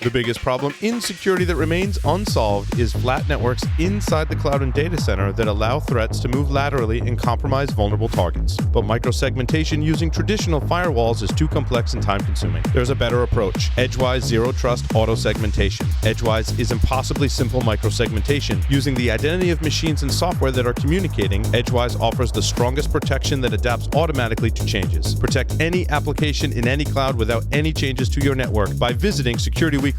The biggest problem in security that remains unsolved is flat networks inside the cloud and data center that allow threats to move laterally and compromise vulnerable targets. But microsegmentation using traditional firewalls is too complex and time-consuming. There's a better approach. Edgewise Zero Trust Auto Segmentation. Edgewise is impossibly simple microsegmentation. Using the identity of machines and software that are communicating, Edgewise offers the strongest protection that adapts automatically to changes. Protect any application in any cloud without any changes to your network by visiting securityweekly.com/Edgewise.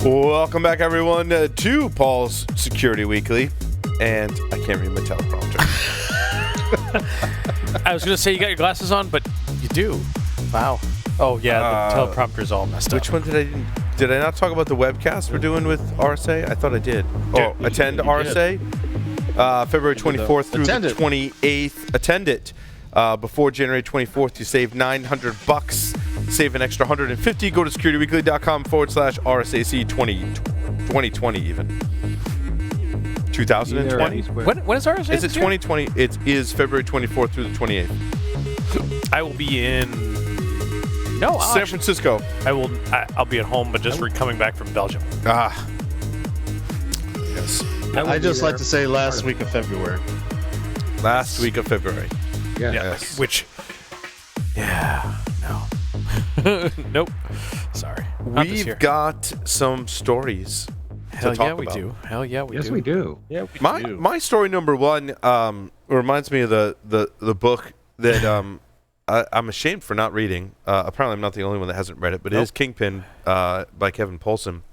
Welcome back, everyone, to Paul's Security Weekly. And I can't read my teleprompter. I was going to say you got your glasses on, but you do. Wow. Oh, yeah, the teleprompter's all messed up. Which one did I not talk about the webcast we're doing with RSA? I thought I did. Oh, attend RSA. February 24th through the 28th. Attend it. Before January 24th, you save $900. Save an extra $150. Go to securityweekly.com/RSAC 2020 even. 2020? When is RSA? Is it 2020? It is February 24th through the 28th. I will be in San Francisco. I'll be at home, but just coming back from Belgium. Yes. I'd just like to say last week of February. Last week of February. Yeah. Yes. Which, no. Nope. Sorry. We've got some stories Hell to talk yeah, we about. do. Hell yeah, we do. Yes, we do. Yeah, My story number one reminds me of the book that I'm ashamed for not reading. Apparently, I'm not the only one that hasn't read it, but it is Kingpin by Kevin Poulsen.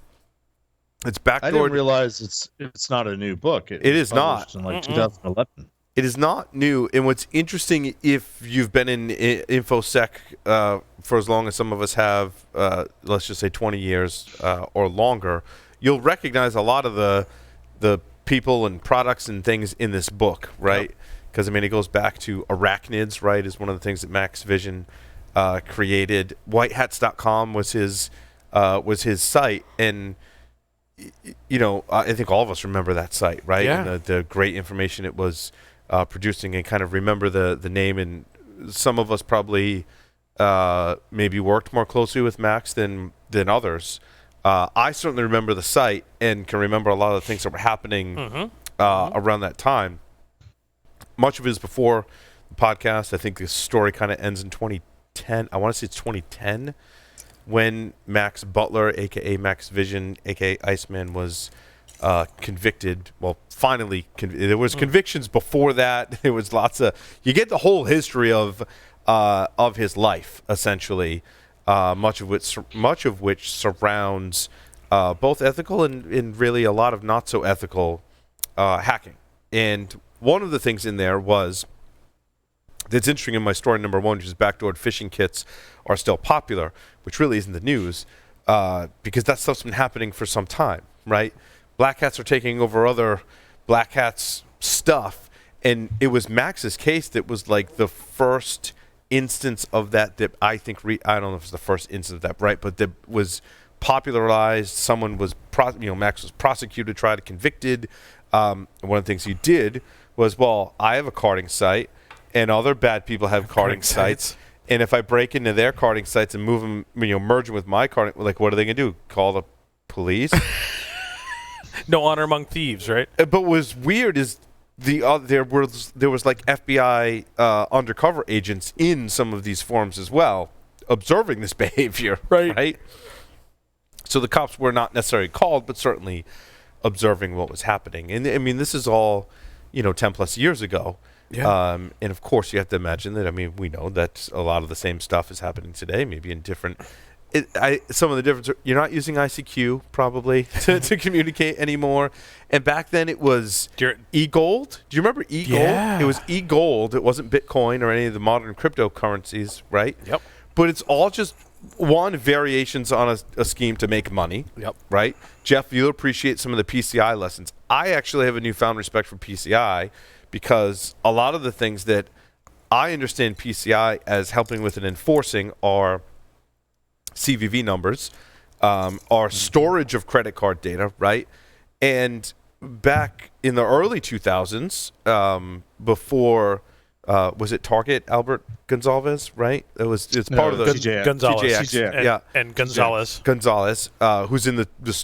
It's backdoored. I didn't realize it's not a new book. It is not. In like 2011. It is not new, and what's interesting, if you've been in InfoSec for as long as some of us have, let's just say 20 years or longer, you'll recognize a lot of the people and products and things in this book, right? Because, it goes back to arachnids, right, is one of the things that Max Vision created. Whitehats.com was his site, and I think all of us remember that site, right? Yeah. And the great information it was producing, and kind of remember the name. And some of us probably maybe worked more closely with Max than others. I certainly remember the site and can remember a lot of the things that were happening around that time. Much of it is before the podcast. I think the story kind of ends in 2010. I want to say it's 2010 when Max Butler, a.k.a. Max Vision, a.k.a. Iceman, was convicted. Well, finally, there was convictions before that. There was lots of. You get the whole history of his life, essentially, much of which surrounds both ethical and really a lot of not so ethical hacking. And one of the things in there was that's interesting in my story number one, which is backdoored phishing kits are still popular, which really isn't the news, because that stuff's been happening for some time, right? Black hats are taking over other black hats stuff, and it was Max's case that was like the first instance of that I think, I don't know if it's the first instance of that, right? But that was popularized. Someone was, Max was prosecuted, tried, convicted. One of the things he did was, well, I have a carding site, and other bad people have carding sites. And if I break into their carding sites and move them, merge them with my carding, like, what are they going to do? Call the police? No honor among thieves, right? But what was weird is there was like FBI undercover agents in some of these forums as well, observing this behavior, right? So the cops were not necessarily called, but certainly observing what was happening. And this is all, 10 plus years ago. Yeah. And of course, you have to imagine that. We know that a lot of the same stuff is happening today, maybe in different. Some of the difference. You're not using ICQ probably to communicate anymore. And back then, it was e-gold. Do you remember e-gold? Yeah. It was e-gold. It wasn't Bitcoin or any of the modern cryptocurrencies, right? Yep. But it's all just variations on a scheme to make money. Yep. Right. Jeff, you'll appreciate some of the PCI lessons. I actually have a newfound respect for PCI. Because a lot of the things that I understand PCI as helping with and enforcing are CVV numbers, are storage of credit card data, right? And back in the early 2000s, before was it Target Albert Gonzalez, right? It's part of the TJX. Gonzalez. TJX, And, yeah. and Gonzalez. Gonzalez, who's in this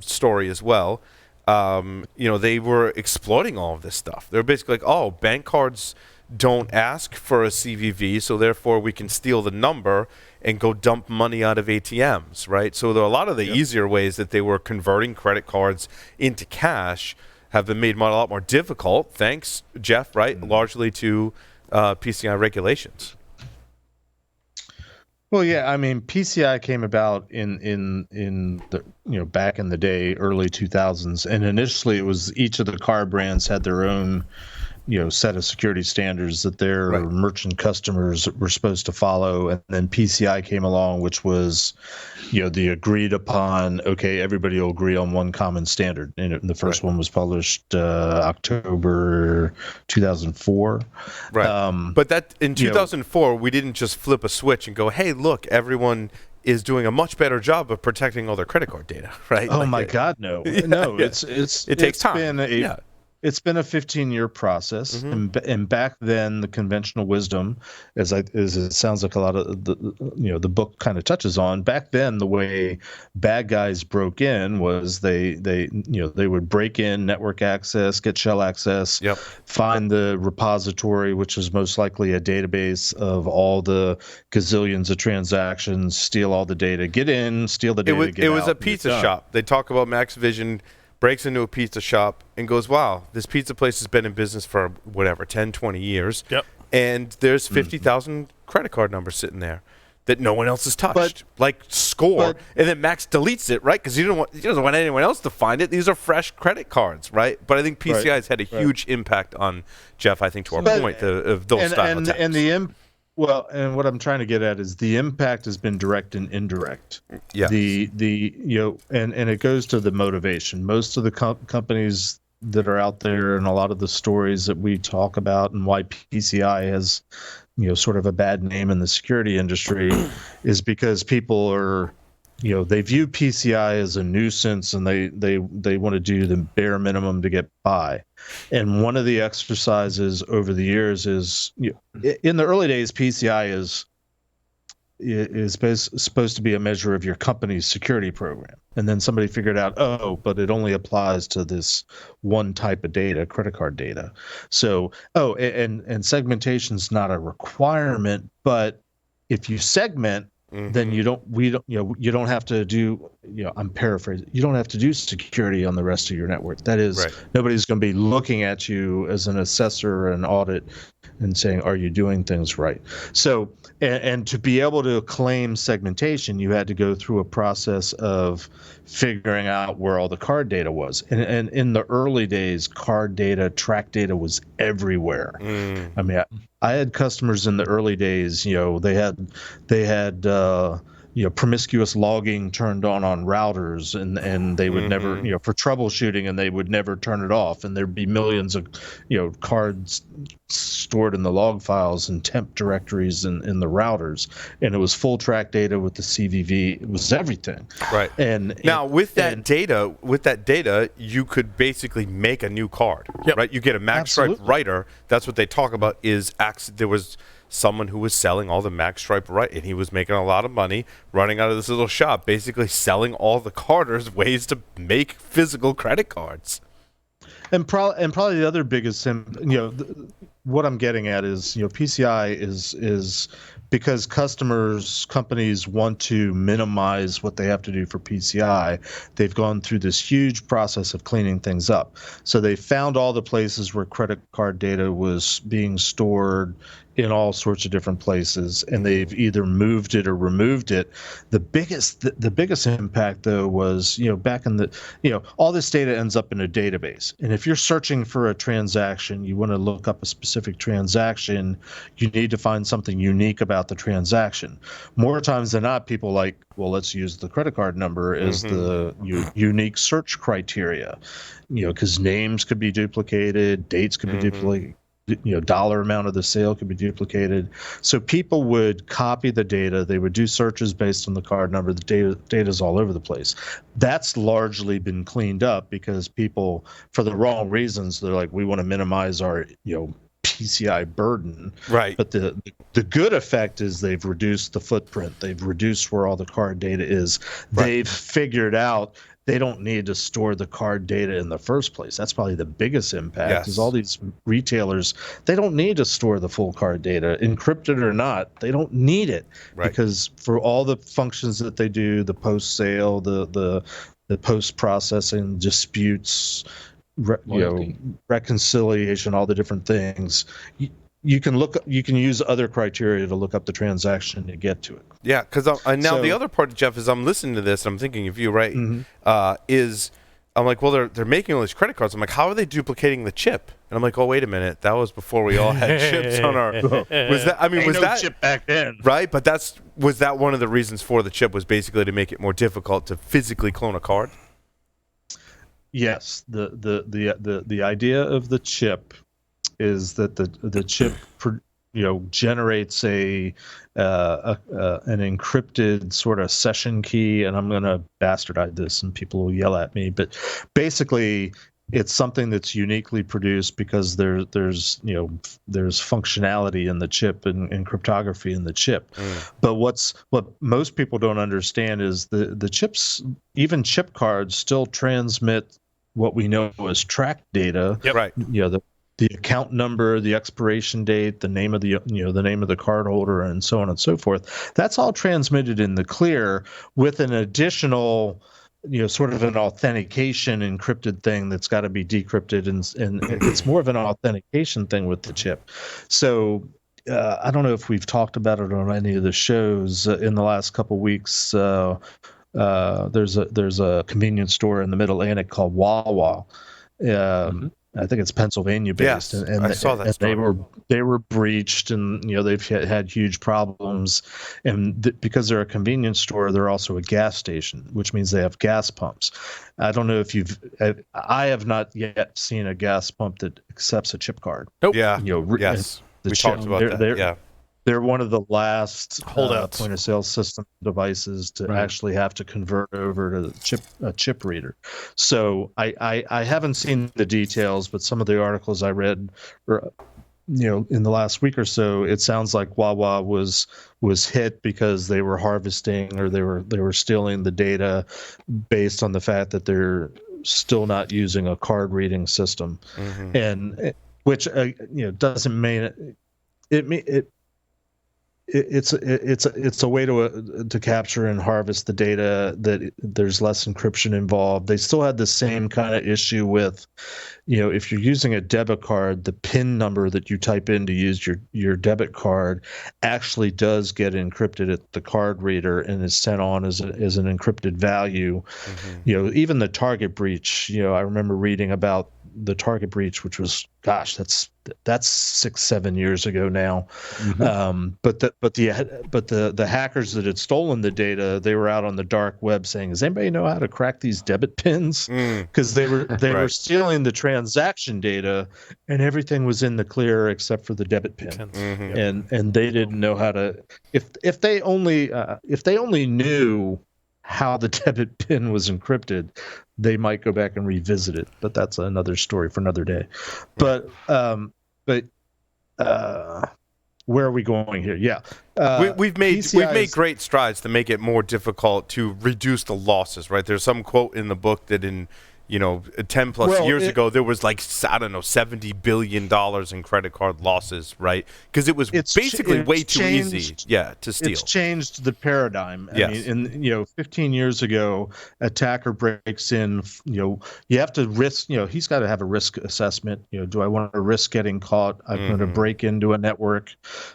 story as well. They were exploiting all of this stuff. They're basically like, oh, bank cards don't ask for a CVV, so therefore we can steal the number and go dump money out of ATMs, right? So there are a lot of the easier ways that they were converting credit cards into cash have been made a lot more difficult, thanks, Jeff, right, largely to PCI regulations. Well, yeah, I mean, PCI came about in the back in the day, early 2000s, and initially it was each of the car brands had their own set of security standards that their merchant customers were supposed to follow, and then PCI came along, which was the agreed upon, okay, everybody will agree on one common standard, and the first one was published October 2004. Right. But that in 2004 we didn't just flip a switch and go, hey, look, everyone is doing a much better job of protecting all their credit card data, right? Oh my God, no. No, it takes time. It's been a 15-year process, and back then the conventional wisdom, as it sounds like a lot of the book kind of touches on. Back then, the way bad guys broke in was they would break in network access, get shell access, find the repository, which is most likely a database of all the gazillions of transactions, steal all the data, get in, steal the data. It was a pizza shop. They talk about Max Vision breaks into a pizza shop and goes, wow, this pizza place has been in business for whatever, 10, 20 years. Yep. And there's 50,000 credit card numbers sitting there that no one else has touched. Like Score. And then Max deletes it, right? Because he doesn't want anyone else to find it. These are fresh credit cards, right? But I think PCI has had a huge impact on, Jeff, I think, to our point of those style attacks. And what I'm trying to get at is the impact has been direct and indirect. Yeah. And it goes to the motivation. Most of the companies that are out there and a lot of the stories that we talk about and why PCI has, sort of a bad name in the security industry is because people are, they view PCI as a nuisance and they want to do the bare minimum to get by. And one of the exercises over the years is, in the early days, PCI is supposed to be a measure of your company's security program. And then somebody figured out, but it only applies to this one type of data, credit card data. So, and segmentation's not a requirement, but if you segment, then you don't have to do, I'm paraphrasing, you don't have to do security on the rest of your network. That is, nobody's going to be looking at you as an assessor or an audit and saying, are you doing things right? So, and to be able to claim segmentation, you had to go through a process of figuring out where all the card data was. And in the early days, card data, track data was everywhere. I mean, I had customers in the early days, they had promiscuous logging turned on routers, and they would never, for troubleshooting, and they would never turn it off. And there'd be millions of, cards stored in the log files and temp directories in the routers. And it was full track data with the CVV. It was everything. Right. And now with that data, you could basically make a new card, right? You get a MagStripe writer. That's what they talk about there was someone who was selling all the MagStripe right, and he was making a lot of money running out of this little shop, basically selling all the carders ways to make physical credit cards. And probably the other biggest, what I'm getting at is, PCI is because companies want to minimize what they have to do for PCI. They've gone through this huge process of cleaning things up. So they found all the places where credit card data was being stored in all sorts of different places, and they've either moved it or removed it. The biggest impact, though, was, back in the, all this data ends up in a database. And if you're searching for a transaction, you want to look up a specific transaction, you need to find something unique about the transaction. More times than not, people let's use the credit card number as the unique search criteria, because names could be duplicated, dates could be duplicated. Dollar amount of the sale could be duplicated. So people would copy the data. They would do searches based on the card number. The data's all over the place. That's largely been cleaned up because people, for the wrong reasons, they're like, we want to minimize our, PCI burden. Right. But the good effect is they've reduced the footprint. They've reduced where all the card data is. Right. They've figured out they don't need to store the card data in the first place. That's probably the biggest impact. Is all these retailers, they don't need to store the full card data, encrypted or not. They don't need it, because for all the functions that they do, the post sale, the post processing, disputes, reconciliation, all the different things. You can use other criteria to look up the transaction to get to it. Yeah, because now the other part, Jeff, is I'm listening to this and I'm thinking of you, right? Is I'm like, well, they're making all these credit cards. I'm like, how are they duplicating the chip? And I'm like, oh, wait a minute, that was before we all had chips on our. Was that? I mean, was that chip back then? Right, but was that one of the reasons for the chip, was basically to make it more difficult to physically clone a card? Yes, the idea of the chip is that the chip generates an encrypted sort of session key, and I'm going to bastardize this and people will yell at me, but basically it's something that's uniquely produced because there's functionality in the chip and cryptography in the chip. But what most people don't understand is the chips, even chip cards, still transmit what we know as tracked data. Yep. Right. The account number, the expiration date, the name of the card holder, and so on and so forth. That's all transmitted in the clear with an additional, sort of an authentication encrypted thing that's got to be decrypted, and it's more of an authentication thing with the chip. So I don't know if we've talked about it on any of the shows in the last couple of weeks. There's a convenience store in the Mid-Atlantic called Wawa. I think it's Pennsylvania based, yes, and I saw that. And they were breached, and they've had huge problems. And because they're a convenience store, they're also a gas station, which means they have gas pumps. I don't know if I have not yet seen a gas pump that accepts a chip card. Nope. Yeah. Yes. We talked about that. Yeah. They're one of the last holdouts, point of sale system devices to actually have to convert over to a chip reader. So I haven't seen the details, but some of the articles I read, in the last week or so, it sounds like Wawa was hit because they were harvesting, or they were stealing the data based on the fact that they're still not using a card reading system, and which doesn't mean it. It's a way to capture and harvest the data that there's less encryption involved. They still had the same kind of issue with, if you're using a debit card, the PIN number that you type in to use your debit card actually does get encrypted at the card reader and is sent on as an encrypted value. Even the Target breach. I remember reading about the Target breach, which was, gosh, that's 6-7 years ago now. But the hackers that had stolen the data, they were out on the dark web saying, "Does anybody know how to crack these debit pins?" Because they were stealing the transaction data, and everything was in the clear except for the debit pin. And they didn't know how to. If they only knew how the debit pin was encrypted, they might go back and revisit it, but that's another story for another day. But where are we going here? Yeah, we've made great strides to make it more difficult to reduce the losses. Right? There's some quote in the book that in 10 plus years ago, there was $70 billion in credit card losses, right? Because it was basically way too easy, to steal. It's changed the paradigm. I mean, 15 years ago, attacker breaks in, you have to risk, he's got to have a risk assessment. Do I want to risk getting caught? I'm going to break into a network,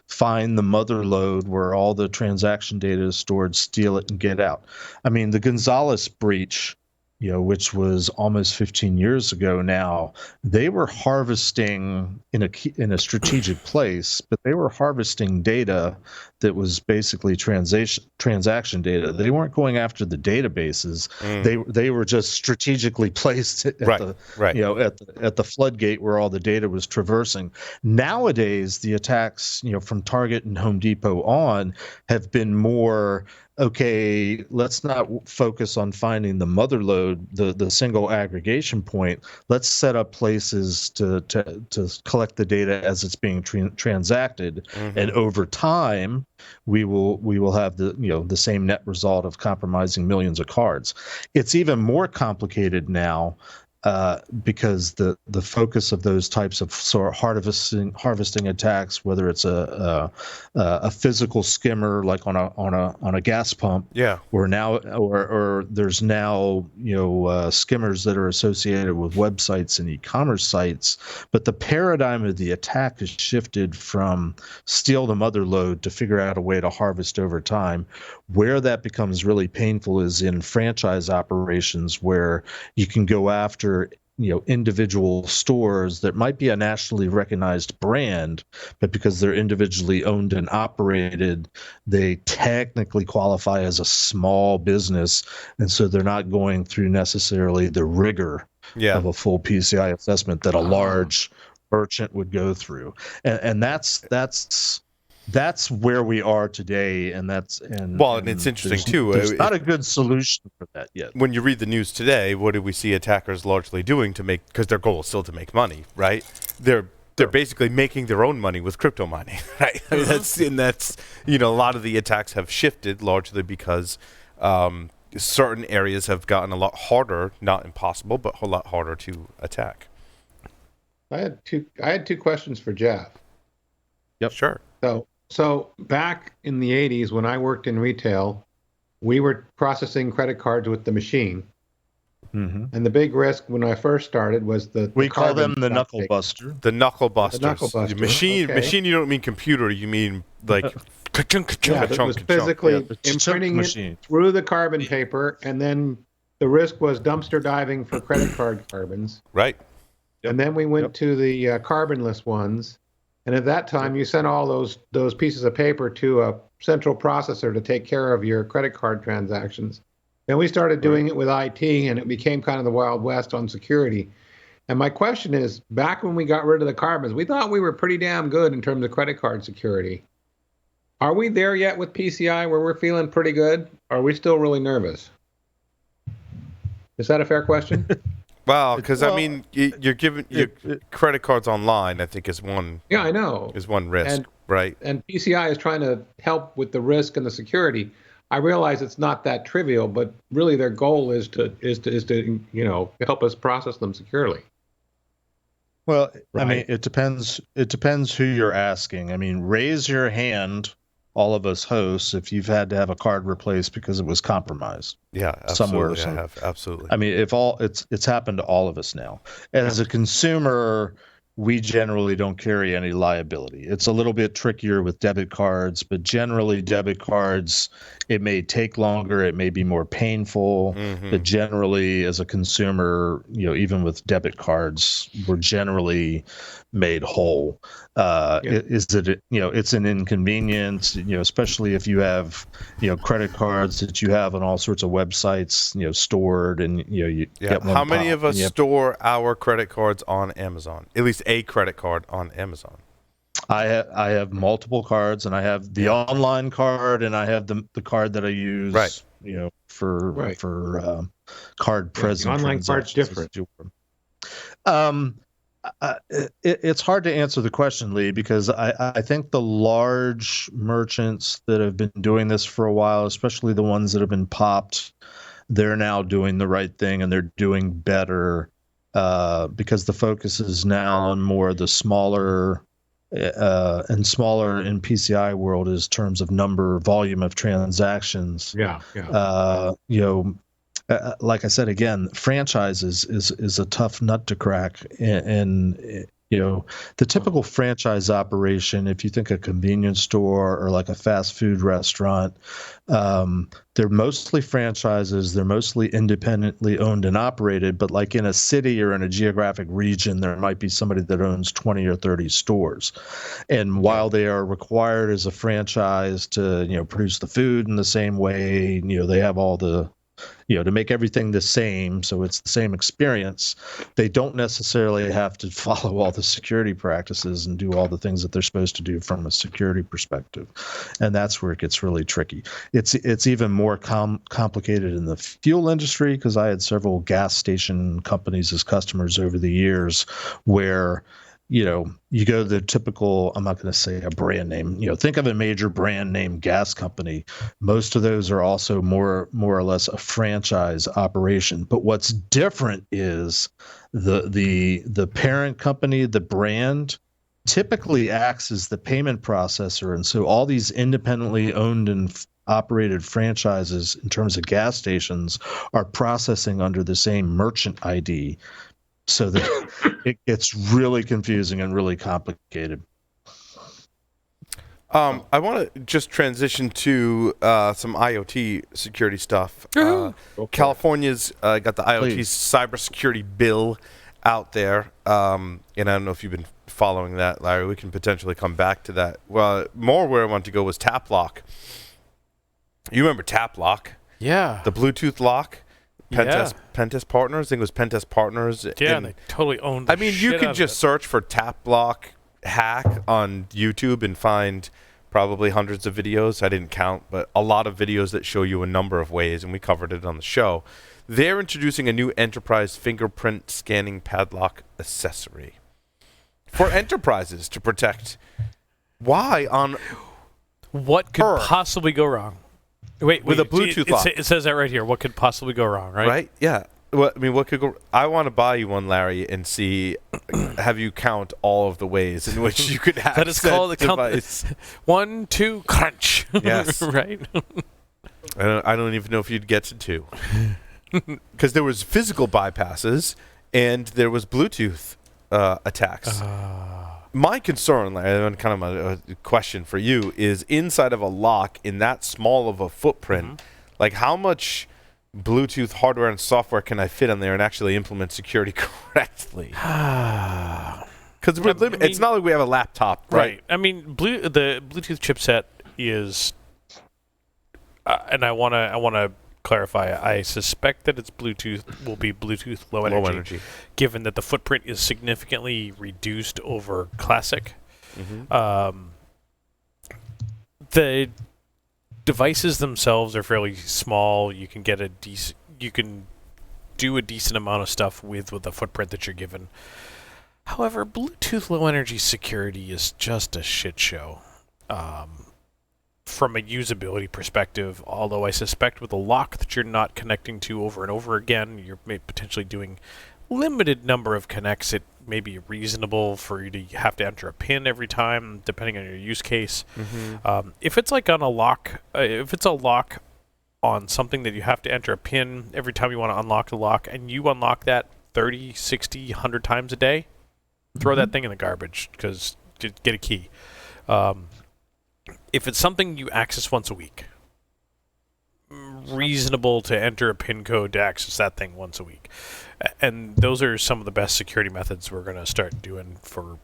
find the mother load where all the transaction data is stored, steal it, and get out. I mean, the Gonzalez breach, which was almost 15 years ago now, they were harvesting in a strategic place, but they were harvesting data that was basically transaction data. They weren't going after the databases. They were just strategically placed at the floodgate where all the data was traversing. Nowadays, the attacks, from Target and Home Depot on, have been more, okay, let's not focus on finding the mother load. load, the single aggregation point, let's set up places to collect the data as it's being transacted, and over time, we will have the same net result of compromising millions of cards. It's even more complicated now. Because the focus of those types of sort of harvesting attacks, whether it's a physical skimmer like on a gas pump, or there's now skimmers that are associated with websites and e-commerce sites, but the paradigm of the attack has shifted from steal the mother lode to figure out a way to harvest over time. Where that becomes really painful is in franchise operations, where you can go after individual stores that might be a nationally recognized brand, but because they're individually owned and operated, they technically qualify as a small business, and so they're not going through necessarily the rigor of a full PCI assessment that a large merchant would go through. And that's where we are today, and it's interesting too. There's not a good solution for that yet. When you read the news today, what do we see attackers largely doing because their goal is still to make money, right? They're basically making their own money with crypto mining, right? I mean, that's a lot of the attacks have shifted largely because certain areas have gotten a lot harder, not impossible, but a lot harder to attack. I had two questions for Jeff. Yep, sure. So back in the 80s, when I worked in retail, we were processing credit cards with the machine. And the big risk when I first started was we call them the knuckle buster. The knuckle busters. The knuckle buster. Machine. You don't mean computer. You mean like it was physically imprinting it through the carbon paper, and then the risk was dumpster diving for credit card carbons. Right. And then we went to the carbonless ones. And at that time, you sent all those pieces of paper to a central processor to take care of your credit card transactions. Then we started doing it with IT, and it became kind of the Wild West on security. And my question is, back when we got rid of the carbons, we thought we were pretty damn good in terms of credit card security. Are we there yet with PCI where we're feeling pretty good? Or are we still really nervous? Is that a fair question? Well, because I mean, you're giving your credit cards online. I think is one. Yeah, I know. Is one risk, right? And PCI is trying to help with the risk and the security. I realize it's not that trivial, but really their goal is to help us process them securely. Well, right. I mean, it depends. It depends who you're asking. I mean, raise your hand, all of us hosts, if you've had to have a card replaced because it was compromised. Yeah, absolutely. I have, absolutely. I mean, it's happened to all of us now. As a consumer, we generally don't carry any liability. It's a little bit trickier with debit cards, but generally debit cards, it may take longer, it may be more painful, but generally as a consumer, even with debit cards, we're generally made whole. Is it, it's an inconvenience, especially if you have, credit cards that you have on all sorts of websites, stored, and you get one. How many of us store our credit cards on Amazon? At least a credit card on Amazon. I have multiple cards, and I have the online card, and I have the card that I use, for card present. The online card's different. It's hard to answer the question, Lee, because I think the large merchants that have been doing this for a while, especially the ones that have been popped, they're now doing the right thing, and they're doing better because the focus is now on more the smaller and smaller in PCI world is terms of volume of transactions. Like I said, again, franchises is a tough nut to crack, and the typical franchise operation, if you think a convenience store or like a fast food restaurant, they're mostly franchises, they're mostly independently owned and operated, but like in a city or in a geographic region, there might be somebody that owns 20 or 30 stores. And while they are required as a franchise to, produce the food in the same way, they have all the to make everything the same, so it's the same experience. They don't necessarily have to follow all the security practices and do all the things that they're supposed to do from a security perspective, and that's where it gets really tricky. It's even more complicated in the fuel industry, because I had several gas station companies as customers over the years where you go to the typical, I'm not going to say a brand name, think of a major brand name gas company. Most of those are also more or less a franchise operation. But what's different is the parent company, the brand, typically acts as the payment processor. And so all these independently owned and operated franchises in terms of gas stations are processing under the same merchant ID. So that it gets really confusing and really complicated. I want to just transition to some IoT security stuff. California's got the IoT cybersecurity bill out there, and I don't know if you've been following that, Larry. We can potentially come back to that. Well, more where I want to go was tap lock. You remember tap lock? Yeah. The Bluetooth lock? Pentest Partners. I think it was Pentest Partners. Yeah, and they totally owned the shit you can just search for tap lock hack on YouTube and find probably hundreds of videos. I didn't count, but a lot of videos that show you a number of ways, and we covered it on the show. They're introducing a new enterprise fingerprint scanning padlock accessory for enterprises to protect. Why on what could Earth? Possibly go wrong? Wait, with a Bluetooth lock. It says that right here. What could possibly go wrong, right? Right? Yeah. Well, I mean, what could go? I want to buy you one, Larry, and see, have you count all of the ways in which you could access that is called the device. 1, 2, crunch. Yes. Right? I don't even know if you'd get to 2. Because there was physical bypasses and there was Bluetooth attacks. My concern, Larry, and kind of a question for you, is inside of a lock in that small of a footprint, like how much Bluetooth hardware and software can I fit in there and actually implement security correctly? Because it's not like we have a laptop, right? I mean, the Bluetooth chipset is, and I want to clarify. I suspect that will be Bluetooth low energy, given that the footprint is significantly reduced over Classic. The devices themselves are fairly small. You can get you can do a decent amount of stuff with the footprint that you're given. However, Bluetooth low energy security is just a shit show. From a usability perspective, although I suspect with a lock that you're not connecting to over and over again, you're potentially doing limited number of connects. It may be reasonable for you to have to enter a PIN every time, depending on your use case. If it's like on a lock, if it's a lock on something that you have to enter a PIN every time you want to unlock the lock, and you unlock that 30, 60, 100 times a day, throw that thing in the garbage, because get a key. If it's something you access once a week, reasonable to enter a PIN code to access that thing once a week. And those are some of the best security methods we're going to start doing for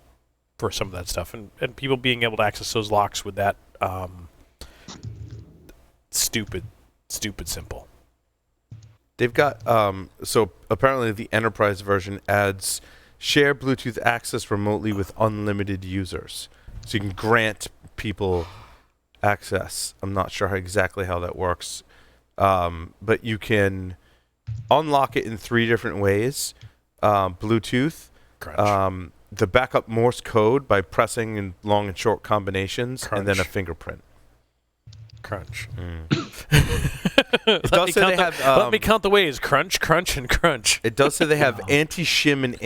some of that stuff. And people being able to access those locks with that stupid simple. They've got, so apparently the enterprise version adds share Bluetooth access remotely with unlimited users. So you can grant people access. I'm not sure exactly how that works, but you can unlock it in 3 different ways. Bluetooth, the backup Morse code by pressing in long and short combinations, and then a fingerprint. Crunch. It does say they have. Let me count the ways: crunch, crunch, and crunch. It does say they have anti-shim and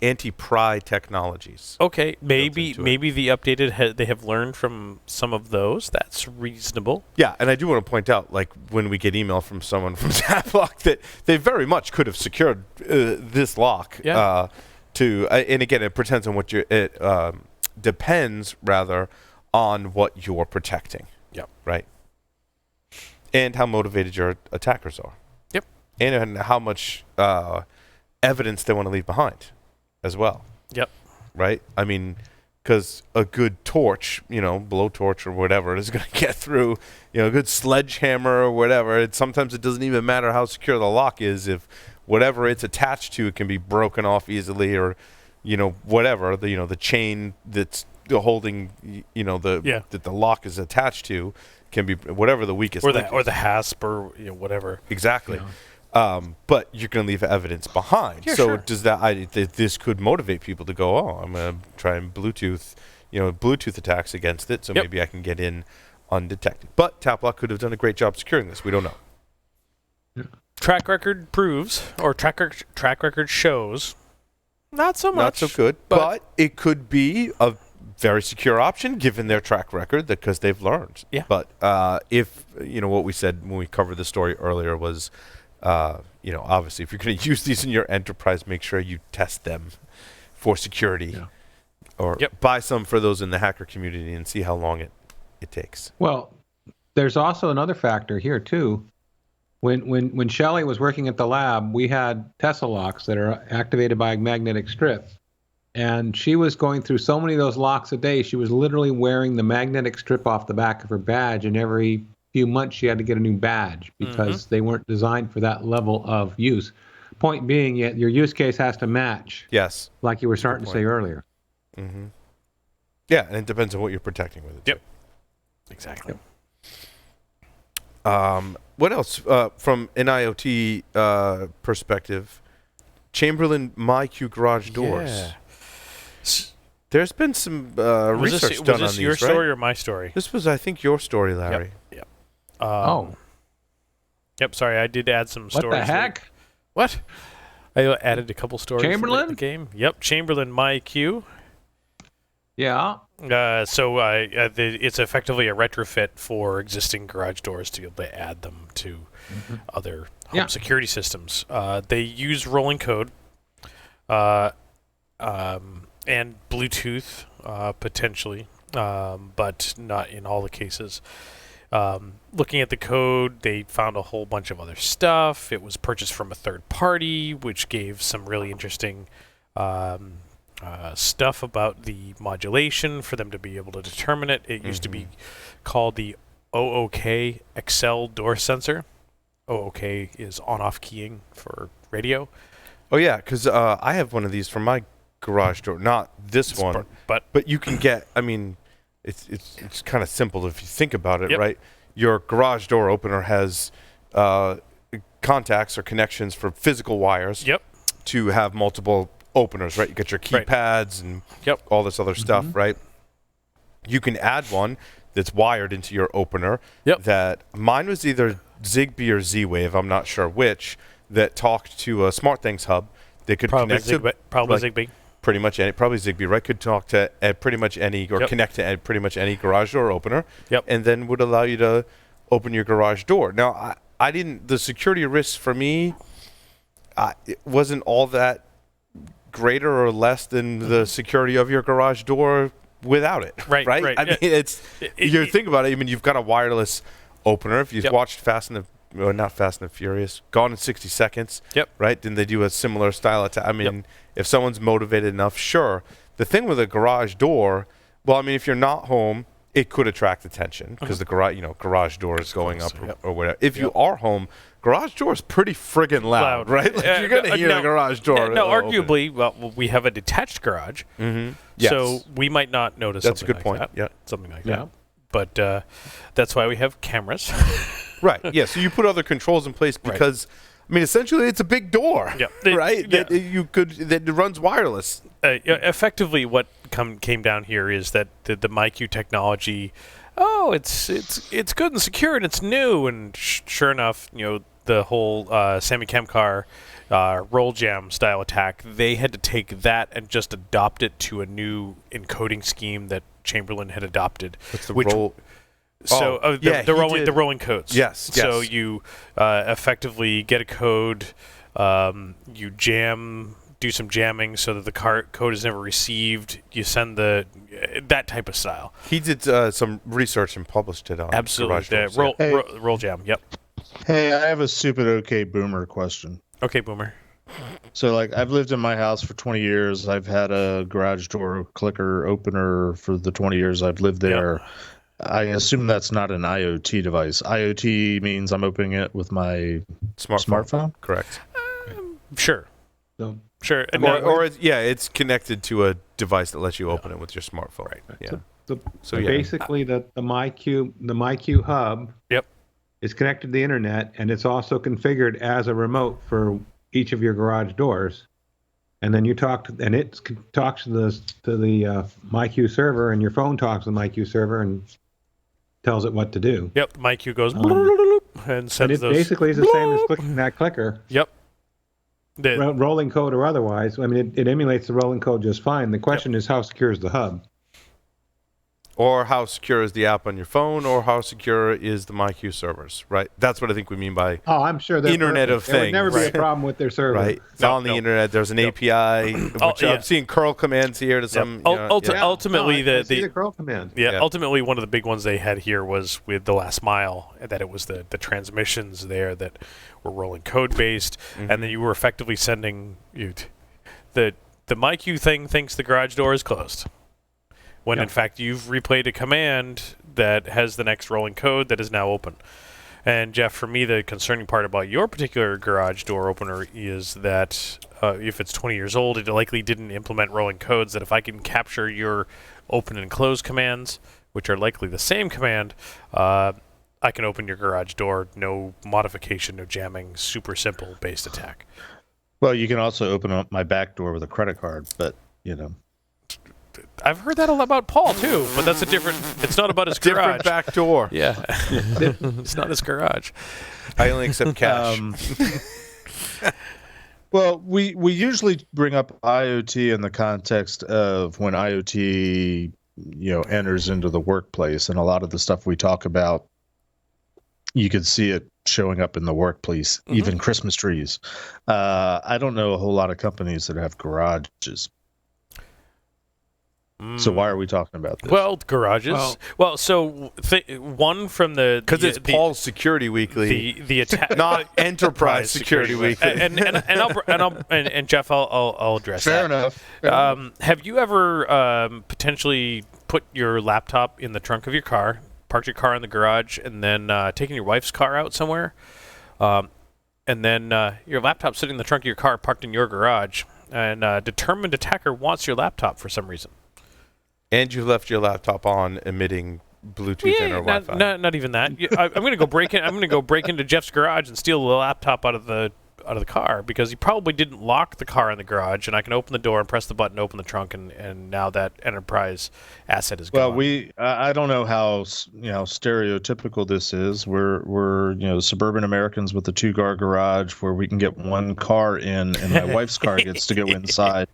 anti-pry technologies. Okay, maybe the updated they have learned from some of those. That's reasonable. Yeah, and I do want to point out, like when we get email from someone from TapLock, that they very much could have secured this lock. Yeah. And again, it pretends on what it depends rather on what you're protecting. Yep. Right. And how motivated your attackers are. Yep. And how much evidence they want to leave behind as well. Yep. Right? I mean, because a good torch, blowtorch or whatever, is going to get through. A good sledgehammer or whatever. Sometimes it doesn't even matter how secure the lock is if whatever it's attached to can be broken off easily, or whatever the chain that's holding that the lock is attached to can be whatever the weakest or link the is. hasp or whatever. Exactly. But you're going to leave evidence behind. Yeah, so sure. does this could motivate people to go, I'm going to try and Bluetooth attacks against it, so Yep. maybe I can get in undetected. But TapLock could have done a great job securing this. We don't know. Track record proves, or track record shows, not so much. Not so good, but it could be a very secure option given their track record because they've learned. Yeah. But if, what we said when we covered the story earlier was, obviously if you're going to use these in your enterprise, make sure you test them for security. Yeah. Or buy some for those in the hacker community and see how long it takes. Well, there's also another factor here too. When Shelley was working at the lab, we had Tesla locks that are activated by a magnetic strip. And she was going through so many of those locks a day, she was literally wearing the magnetic strip off the back of her badge, and every few months she had to get a new badge because they weren't designed for that level of use. Point being, your use case has to match. Yes. Like you were starting to say earlier. Mm-hmm. Yeah, and it depends on what you're protecting with it. Yep. Exactly. What else from an IoT perspective? Chamberlain MyQ garage doors. Yeah. There's been some Was research this done on your these, story right? or my story? This was, I think, your story, Larry. Yep. Oh. Sorry, I did add some What stories. the heck? What? I added a couple stories. for Chamberlain? the game. Yep, Chamberlain MyQ. Yeah. It's effectively a retrofit for existing garage doors to be able to add them to other home security systems. They use rolling code and Bluetooth potentially, but not in all the cases. Looking at the code, they found a whole bunch of other stuff. It was purchased from a third party, which gave some really interesting stuff about the modulation for them to be able to determine it. It used to be called the OOK Excel door sensor. OOK is on-off keying for radio. Oh, yeah, because I have one of these for my garage door. Not this one, but you can get, it's kind of simple if you think about it, right? Your garage door opener has contacts or connections for physical wires to have multiple openers, right? You got your keypads and all this other stuff, right? You can add one that's wired into your opener. That mine was either Zigbee or Z-Wave, I'm not sure which, that talked to a SmartThings hub. They could Probably connect to Zigbee. Pretty much any, probably Zigbee, right? Could talk to pretty much any, or connect to pretty much any garage door opener, and then would allow you to open your garage door. Now, I didn't. The security risks for me, it wasn't all that greater or less than the security of your garage door without it. Right. I mean, you think about it. You've got a wireless opener. If you've watched not Fast and the Furious, Gone in 60 Seconds, right? Didn't they do a similar style attack? If someone's motivated enough, sure. The thing with a garage door, if you're not home, it could attract attention because the garage door is going up or whatever. If you are home, garage door is pretty friggin' loud, right? You're going to hear the garage door. No, arguably, we have a detached garage, so we might not notice That's something a good point. that. Yeah. Something like that. But that's why we have cameras. Right. Yeah. So you put other controls in place because, essentially, it's a big door, right? That runs wireless. Effectively, what came down here is that the MyQ technology, it's good and secure and it's new, and sure enough, the whole Sammy Chemcar roll jam style attack, they had to take that and just adopt it to a new encoding scheme that Chamberlain had adopted. What's the which, roll? The rolling codes. Yes. So you effectively get a code, you do some jamming so that the code is never received. You send that type of style. He did some research and published it on Absolutely. Roll jam. Yep. Hey, I have a stupid OK Boomer question. Okay, Boomer. So, like, I've lived in my house for 20 years. I've had a garage door clicker opener for the 20 years I've lived there. I assume that's not an IoT device. IoT means I'm opening it with my smartphone? Correct. Sure. So, Sure. And It's connected to a device that lets you open it with your smartphone. Right. Yeah. So basically, the MyQ hub. Yep. Is connected to the internet, and it's also configured as a remote for each of your garage doors. And then you talk to, and it talks to the MyQ server, and your phone talks to the MyQ server and tells it what to do. Yep. The MyQ goes and sends and it those. Basically is the same as clicking that clicker. Yep. Rolling code or otherwise. I mean, it emulates the rolling code just fine. The question is, how secure is the hub? Or how secure is the app on your phone, or how secure is the MyQ servers, right? That's what I think we mean by I'm sure Internet of There would Things. never be a problem with their server. Right. It's on the internet. There's an API, which I'm seeing curl commands here to some. Ultimately, I see the curl command. Ultimately, one of the big ones they had here was with the last mile, that it was the transmissions there that were rolling code based, and then you were effectively sending the MyQ thing thinks the garage door is closed. When in fact you've replayed a command that has the next rolling code that is now open. And Jeff, for me, the concerning part about your particular garage door opener is that if it's 20 years old, it likely didn't implement rolling codes, that if I can capture your open and close commands, which are likely the same command, I can open your garage door, no modification, no jamming, super simple based attack. Well, you can also open up my back door with a credit card, but, I've heard that a lot about Paul too, but that's it's not about his garage. Different back door. Yeah. It's not his garage. I only accept cash. Well, we usually bring up IoT in the context of when IoT, enters into the workplace, and a lot of the stuff we talk about, you could see it showing up in the workplace, even Christmas trees. I don't know a whole lot of companies that have garages. So why are we talking about this? Well, garages. One from the because it's Paul's Security Weekly, the attack, not Enterprise Security Weekly. And Jeff, I'll address Fair that. enough. Have you ever potentially put your laptop in the trunk of your car, parked your car in the garage, and then taken your wife's car out somewhere, and then your laptop sitting in the trunk of your car, parked in your garage, and a determined attacker wants your laptop for some reason? And you left your laptop on, emitting Bluetooth and or Wi-Fi. Not even that. I'm going to go break in. I'm going to go break into Jeff's garage and steal the laptop out of the car, because he probably didn't lock the car in the garage, and I can open the door and press the button, open the trunk, and now that enterprise asset is gone. Well, I don't know how stereotypical this is. We're suburban Americans with a 2-car garage where we can get one car in, and my wife's car gets to go inside.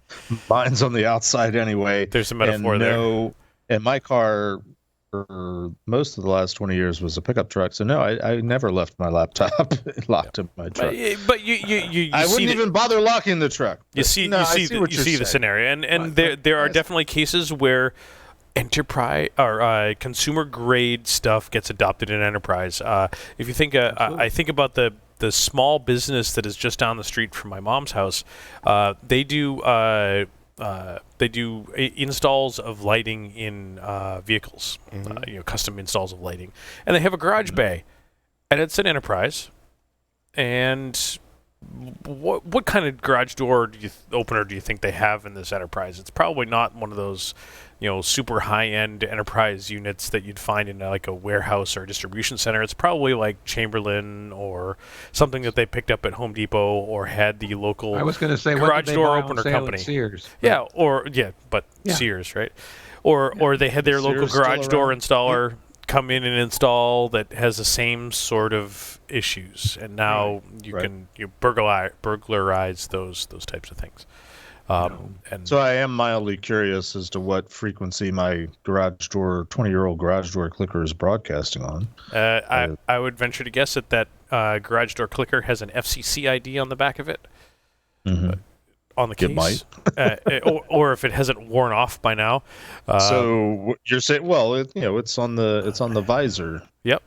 Mine's on the outside anyway. There's a metaphor there. And my car, for most of the last 20 years, was a pickup truck. So no, I never left my laptop locked in my truck. But you I wouldn't even bother locking the truck. You see the scenario, and there are definitely cases where enterprise or consumer grade stuff gets adopted in enterprise. If you think, I think about the small business that is just down the street from my mom's house. They do installs of lighting in vehicles, custom installs of lighting, and they have a garage bay, and it's an enterprise. And what kind of garage door opener do you think they have in this enterprise? It's probably not one of those, super high-end enterprise units that you'd find in like a warehouse or distribution center. It's probably like Chamberlain or something that they picked up at Home Depot or had the local garage door opener company. Sears. Sears, right? Or they had their local garage door installer come in and install that has the same sort of issues, and now you can burglarize those types of things. And so I am mildly curious as to what frequency my 20-year-old garage door clicker is broadcasting on. I would venture to guess that garage door clicker has an FCC ID on the back of it. On the case, it might. or if it hasn't worn off by now. So you're saying, it's on the visor. Yep.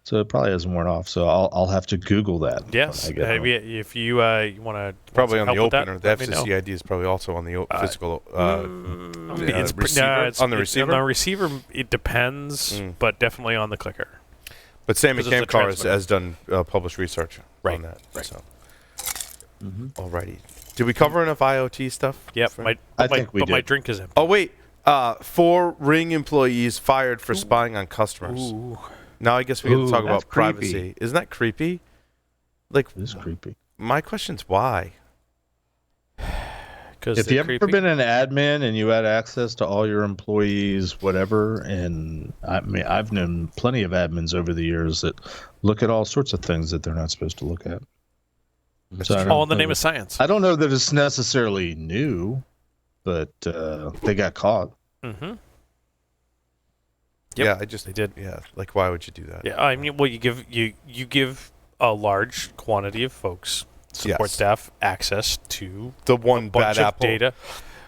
So it probably hasn't worn off. So I'll have to Google that. Yes, when I get home. if you want to Probably on the help with opener. that, The let me know. FCC ID is probably also on the physical It's receiver. it's On the On receiver? the receiver, it depends, but definitely on the clicker. But Sam Because it's the Camcar transmitter. has done published research Right, on that. right. So. Alrighty. Did we cover enough IoT stuff? Yep, Frank? I think we but my did. drink is empty. Oh wait, 4 Ring employees fired for spying on customers. Ooh. Now I guess we got to talk that's about creepy. privacy. Isn't that creepy? Like, It is creepy. my question's why? Because If you ever been an admin and you had access to all your employees, whatever, and I mean, I've known plenty of admins over the years that look at all sorts of things that they're not supposed to look at. So I don't all in the know name that- of science. I don't know that it's necessarily new, but they got caught. Mm-hmm. Yeah, I just They did. Yeah, like why would you do that? Yeah, I mean, well, you give a large quantity of folks, support Yes. staff, access to The one bunch bad of apple. data,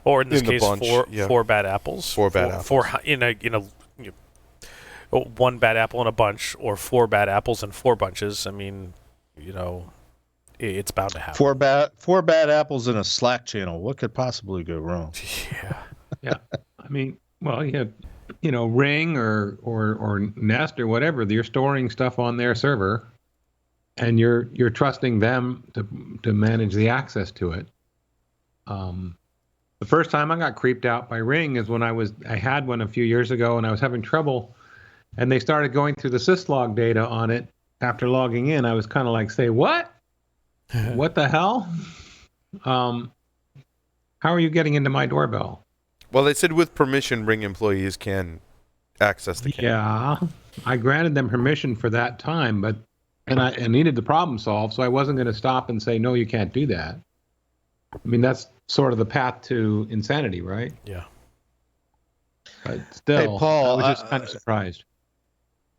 or in this In the case, bunch, four yeah. four bad apples. Four bad apples. in a one bad apple in a bunch, or 4 bad apples in 4 bunches. I mean, it's bound to happen. Four bad apples in a Slack channel. What could possibly go wrong? Yeah. I mean, well, you have, Ring or Nest or whatever. You're storing stuff on their server, and you're trusting them to manage the access to it. The first time I got creeped out by Ring is when I had one a few years ago, and I was having trouble, and they started going through the syslog data on it after logging in. I was kind of like, say what? What the hell? How are you getting into my doorbell? Well, they said with permission, Ring employees can access the camera. Yeah, I granted them permission for that time, but I needed the problem solved, so I wasn't going to stop and say, no, you can't do that. I mean, that's sort of the path to insanity, right? Yeah. But still, Hey, Paul, I was just kind of surprised.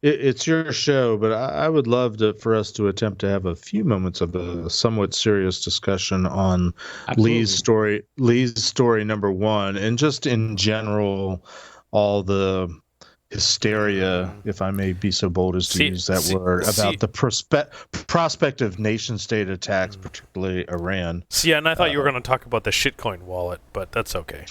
It's your show, but I would love for us to attempt to have a few moments of a somewhat serious discussion on Absolutely. Lee's story number 1, and just in general, all the hysteria, if I may be so bold as to use that word, about the prospect of nation-state attacks, particularly Iran. See, and I thought you were going to talk about the shitcoin wallet, but that's okay.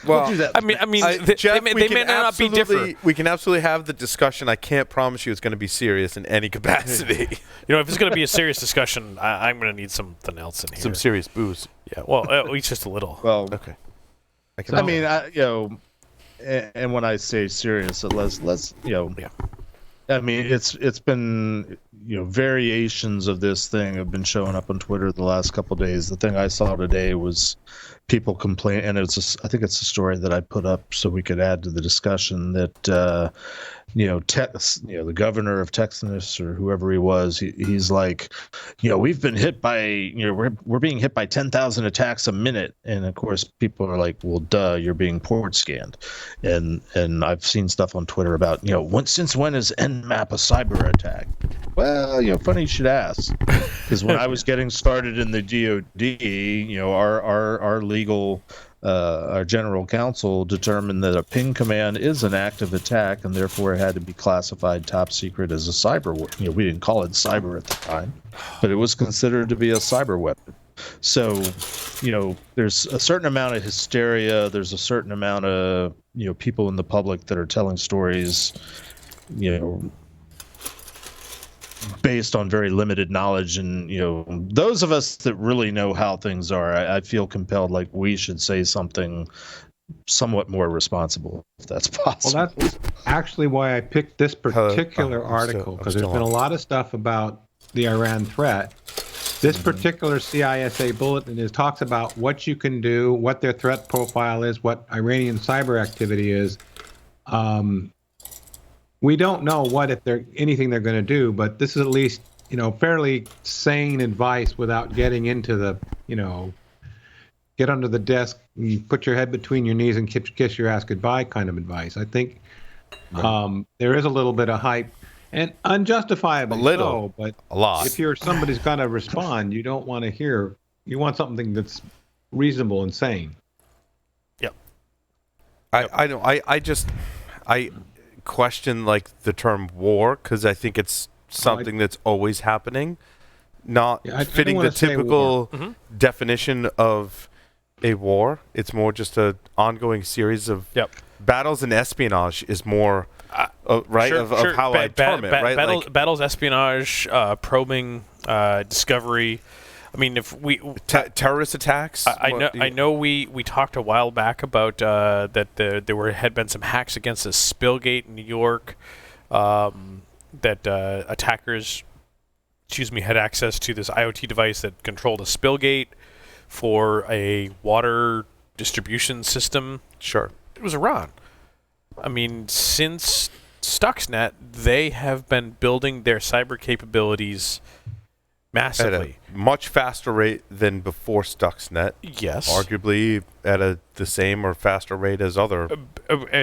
Well, do that. I mean, Jeff, they may not be different. We can absolutely have the discussion. I can't promise you it's going to be serious in any capacity. If it's going to be a serious discussion, I'm going to need something else in here. Some serious booze. Yeah, well, at least just a little. Well, Okay. I mean, and when I say serious, let's Yeah. I mean, it's been variations of this thing have been showing up on Twitter the last couple of days. The thing I saw today was people complain, and I think it's a story that I put up so we could add to the discussion that the governor of Texas or whoever he was, he's like, we've been hit by we're being hit by 10,000 attacks a minute, and of course people are like, well, duh, you're being port scanned, and I've seen stuff on Twitter about since when is Nmap a cyber attack? Well, funny you should ask, because when I was getting started in the DoD, our legal our general counsel determined that a ping command is an active attack, and therefore it had to be classified top secret as a cyber. We didn't call it cyber at the time, but it was considered to be a cyber weapon. So, there's a certain amount of hysteria. There's a certain amount of people in the public that are telling stories, based on very limited knowledge, and those of us that really know how things are, I feel compelled, like, we should say something somewhat more responsible, if that's possible. Well, that's actually why I picked this particular I'm article, because there's still been a on. lot of stuff about the Iran threat. This particular CISA bulletin talks about what you can do, what their threat profile is, what Iranian cyber activity is. We don't know anything they're going to do, but this is at least, fairly sane advice without getting into the, get under the desk, you put your head between your knees and kiss your ass goodbye kind of advice. I think there is a little bit of hype, and unjustifiably so, but a lot. if you're somebody's going to respond, you don't want to hear, you want something that's reasonable and sane. Yep. I question like the term war, because I think it's something that's always happening, not Yeah, I don't fitting the wanna say typical Mhm. definition of a war. It's more just a ongoing series of Yep. battles, and espionage is more right Sure, of sure. how I term it, right? Battles, espionage, probing, discovery. I mean, if we Terrorist attacks. I know we talked a while back about that had been some hacks against the Spillgate in New York, that attackers, had access to this IoT device that controlled a Spillgate for a water distribution system. Sure. It was Iran. I mean, since Stuxnet, they have been building their cyber capabilities massively. At a much faster rate than before Stuxnet. Yes. Arguably at the same or faster rate as other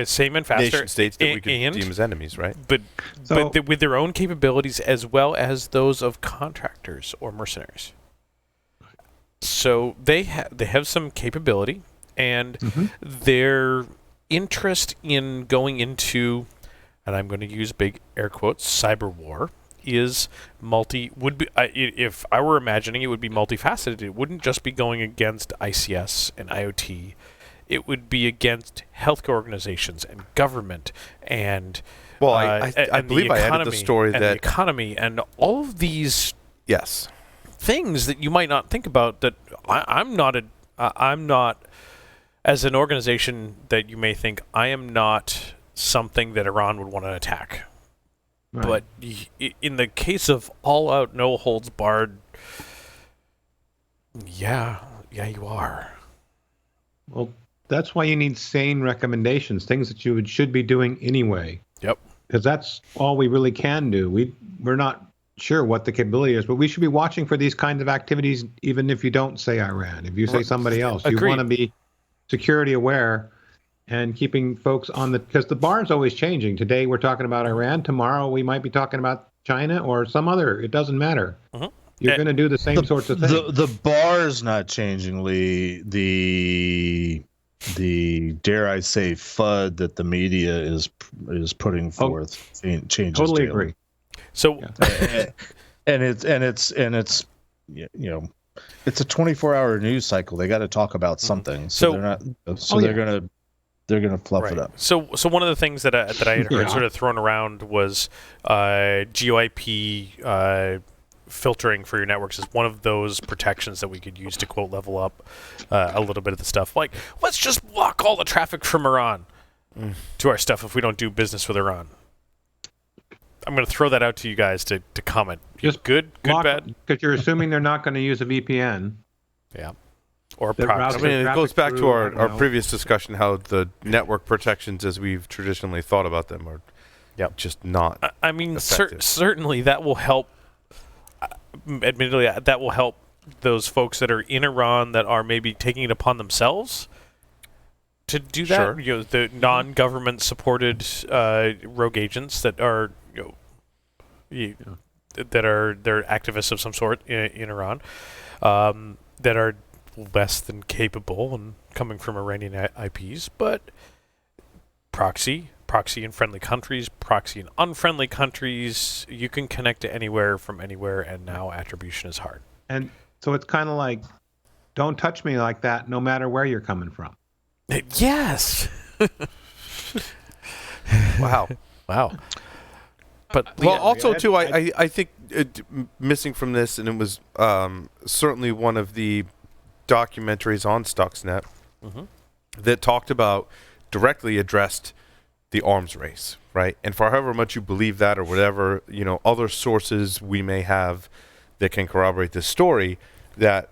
Same and faster. nation states that we could and- deem as enemies, right? But So- with their own capabilities as well as those of contractors or mercenaries. So they have some capability, and their interest in going into, and I'm going to use big air quotes, cyber war is if I were imagining, it would be multifaceted. It wouldn't just be going against ICS and IoT. It would be against healthcare organizations and government and Well, I believe I added the story and that the economy and all of these yes, things that you might not think about. That I'm not as an organization that you may think I am not something that Iran would want to attack. Right. But in the case of all out, no holds barred, yeah, you are. Well, that's why you need sane recommendations, things that you should be doing anyway. Yep. Because that's all we really can do. We're not sure what the capability is, but we should be watching for these kinds of activities, even if you don't say Iran. If you say somebody else, you Agreed. want to be security aware and keeping folks on because the bar is always changing. Today we're talking about Iran. Tomorrow we might be talking about China or some other. It doesn't matter. Mhm. You're going to do the same sorts of things. The bar's not changing, Lee. The dare I say FUD that the media is putting forth changes. Totally daily. agree. So and it's you know, it's a 24-hour news cycle. They got to talk about something. So they're not. So they're gonna fluff it up. So one of the things that I had heard Yeah. sort of thrown around was GeoIP filtering for your networks is one of those protections that we could use to quote level up a little bit of the stuff. Like, let's just block all the traffic from Iran to our stuff if we don't do business with Iran. I'm going to throw that out to you guys to comment. Just good, bad, Because you're assuming they're not going to use a VPN. yeah, or That proxy. I mean, it goes back to our through, previous discussion how the network protections, as we've traditionally thought about them, are just not. I mean, effective. certainly that will help. Admittedly, that will help those folks that are in Iran that are maybe taking it upon themselves to do that. Sure. You know, the non-government supported rogue agents that are, they're activists of some sort in Iran, that are less than capable and coming from Iranian IPs, but proxy in friendly countries, proxy in unfriendly countries, you can connect to anywhere from anywhere, and now attribution is hard. And so it's kind of like, don't touch me like that, no matter where you're coming from. Yes. Wow. Wow. But Well, yeah, also too, I think missing from this, and it was certainly one of the documentaries on Stuxnet that talked about, directly addressed the arms race, right? And for however much you believe that or whatever, other sources we may have that can corroborate this story, that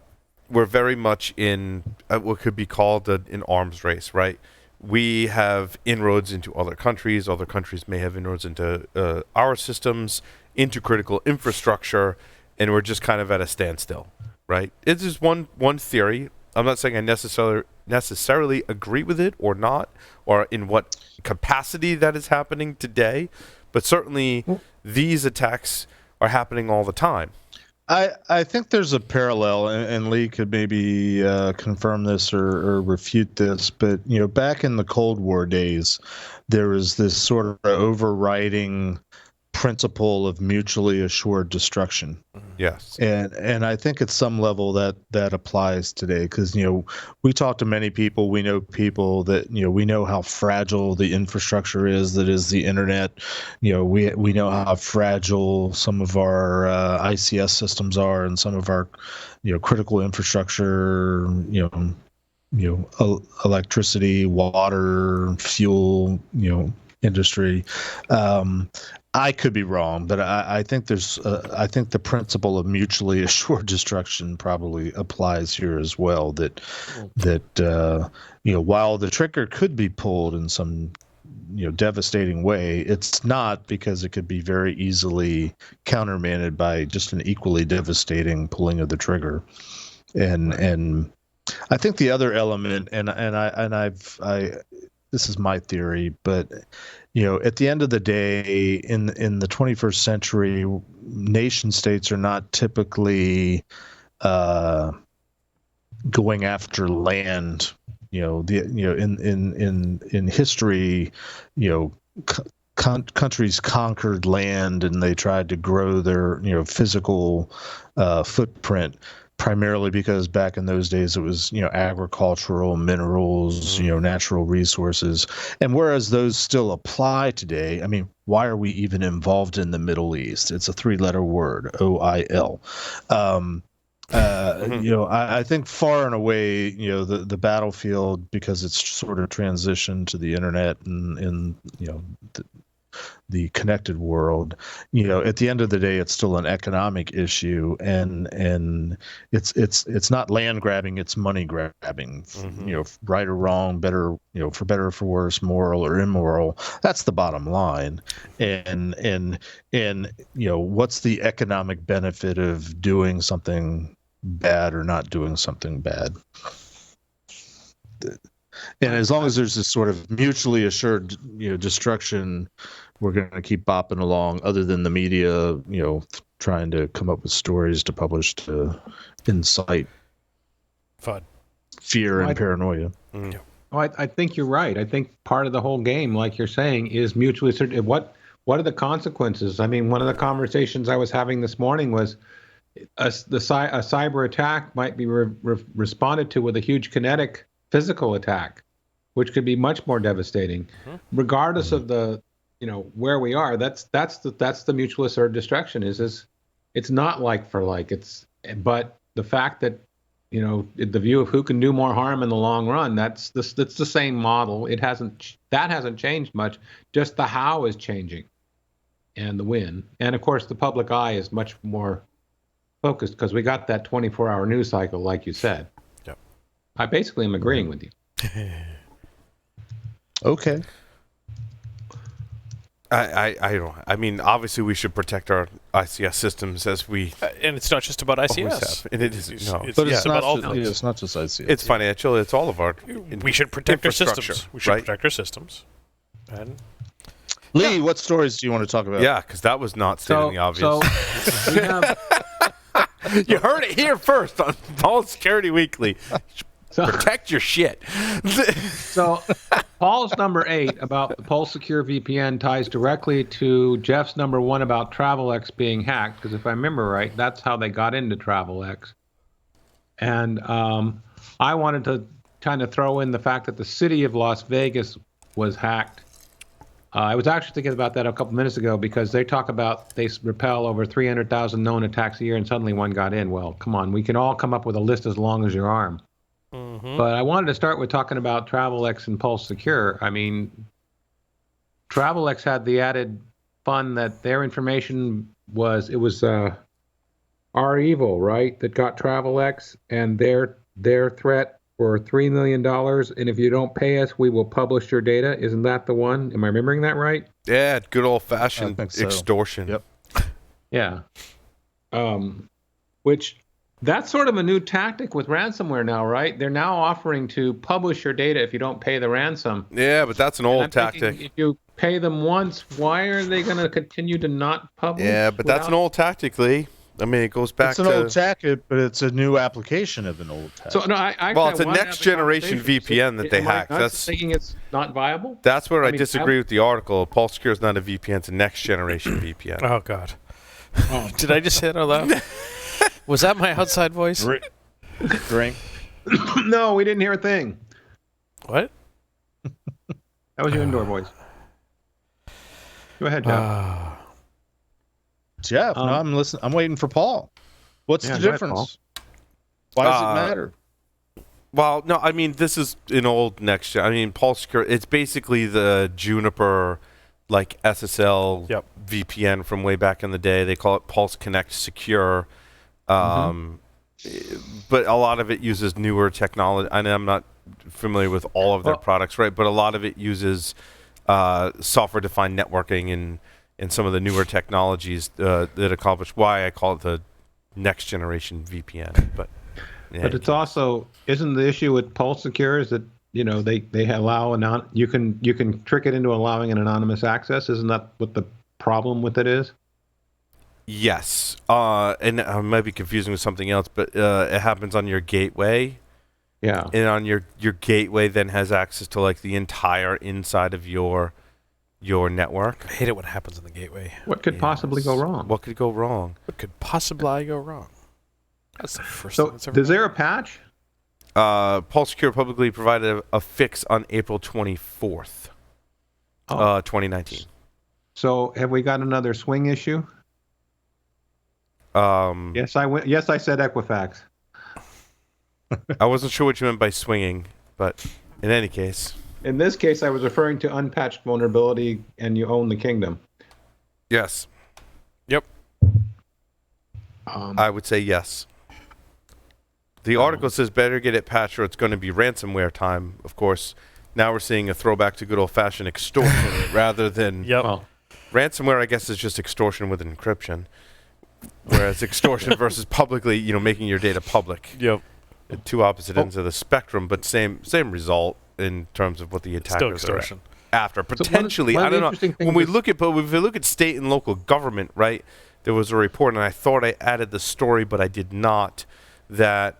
we're very much in what could be called an arms race, right? We have inroads into other countries may have inroads into our systems, into critical infrastructure, and we're just kind of at a standstill, right? It's just one theory. I'm not saying I necessarily agree with it or not, or in what capacity that is happening today, but certainly these attacks are happening all the time. I think there's a parallel, and Lee could maybe confirm this or refute this, but back in the Cold War days, there is this sort of overriding principle of mutually assured destruction. Yes. And I think at some level that applies today, because we talk to many people, we know people that we know how fragile the infrastructure is that is the internet. We know how fragile some of our ICS systems are, and some of our critical infrastructure, electricity, water, fuel, industry. I could be wrong, but I think I think the principle of mutually assured destruction probably applies here as well. That while the trigger could be pulled in some devastating way, it's not, because it could be very easily countermanded by just an equally devastating pulling of the trigger. And I think the other element, and this is my theory, but at the end of the day, in the 21st century, nation states are not typically going after land. In history, countries conquered land and they tried to grow their physical footprint, primarily because back in those days it was agricultural, minerals, natural resources. And whereas those still apply today, I mean, why are we even involved in the Middle East? It's a 3-letter word, OIL. I think far and away, the battlefield, because it's sort of transitioned to the internet and the connected world, at the end of the day, it's still an economic issue, and it's not land grabbing, it's money grabbing. Right or wrong, better, for better or for worse, moral or immoral. That's the bottom line. And what's the economic benefit of doing something bad or not doing something bad? And as long as there's this sort of mutually assured, destruction, we're going to keep bopping along, other than the media, trying to come up with stories to publish to incite fun, fear, and paranoia. Yeah. Well, I think you're right. I think part of the whole game, like you're saying, is mutually assured. What are the consequences? I mean, one of the conversations I was having this morning was a cyber attack might be responded to with a huge kinetic physical attack, which could be much more devastating, regardless of the where we are. That's the mutual assured destruction. Is it's not like for like. But the fact that the view of who can do more harm in the long run, that's the same model. That hasn't changed much. Just the how is changing, and the when. And of course, the public eye is much more focused because we got that 24-hour news cycle, like you said. Yep. I basically am agreeing with you. Okay. I mean, obviously we should protect our ICS systems as we and it's not just about always ICS. have. And it is But yeah, it's about not all just, things. it's not just ICS. it's financial. It's all of our. We should protect our infrastructure, systems. We should right? protect our systems. And Lee, what stories do you want to talk about? Yeah, because that was not stating the obvious. So we have. You heard it here first on Paul's Security Weekly. Protect your shit. So Paul's number 8 about the Pulse Secure VPN ties directly to Jeff's number 1 about TravelX being hacked, because if I remember right, that's how they got into TravelX. And I wanted to kind of throw in the fact that the city of Las Vegas was hacked. I was actually thinking about that a couple minutes ago, because they talk about they repel over 300,000 known attacks a year, and suddenly one got in. Well, come on, we can all come up with a list as long as your arm. But I wanted to start with talking about TravelX and Pulse Secure. I mean, TravelX had the added fun that their information was our evil, right? That got TravelX, and their threat for $3 million. And if you don't pay us, we will publish your data. Isn't that the one? Am I remembering that right? Yeah, good old-fashioned I think so. extortion. Yep. Yeah. Which that's sort of a new tactic with ransomware now, right? They're now offering to publish your data if you don't pay the ransom. Yeah, but that's an And old I'm thinking, tactic. if you pay them once, why are they going to continue to not publish? Yeah, but that's an old tactic, Lee. I mean, it goes back It's an old tech, but it's a new application of an old tech. So no, I Well, it's a wanna have next the generation conversation. VPN that they Am I hacked. not That's thinking it's not viable. That's where I mean, disagree with the article. Pulse Secure is not a VPN; it's a next generation VPN. Oh God. Oh. Did I just say it out loud? Was that my outside voice? Drink. No, we didn't hear a thing. What? That was your indoor voice. Go ahead, Jeff. Jeff, no, I'm listening. I'm waiting for Paul. What's Yeah, the go ahead, difference? Why does it matter? Well, no, I mean this is an old next gen. I mean Pulse Secure. It's basically the Juniper, like SSL VPN from way back in the day. They call it Pulse Connect Secure. But a lot of it uses newer technology. And I'm not familiar with all of their products, right? But a lot of it uses software-defined networking and some of the newer technologies that accomplish why I call it the next generation VPN. But it's also, isn't the issue with Pulse Secure is that they allow you can trick it into allowing an anonymous access? Isn't that what the problem with it is? Yes, and I might be confusing with something else, but it happens on your gateway. Yeah. And on your gateway then has access to like the entire inside of your network. I hate it when it happens on the gateway. What could possibly go wrong? What could go wrong? What could possibly go wrong? That's the first So, thing that's ever is there a patch? Pulse Secure publicly provided a fix on April 24th, 2019. So, have we got another swing issue? Yes, I said Equifax. I wasn't sure what you meant by swinging, but in any case. In this case, I was referring to unpatched vulnerability, and you own the kingdom. Yes. Yep. I would say yes. The article says better get it patched or it's going to be ransomware time. Of course, now we're seeing a throwback to good old-fashioned extortion rather than ransomware. I guess is just extortion with encryption, whereas extortion versus publicly, making your data public. Yep. Two opposite ends of the spectrum, but same result in terms of what the attackers Still extortion. are after. Potentially, I don't know. When we look at state and local government, right? There was a report, and I thought I added the story, but I did not. That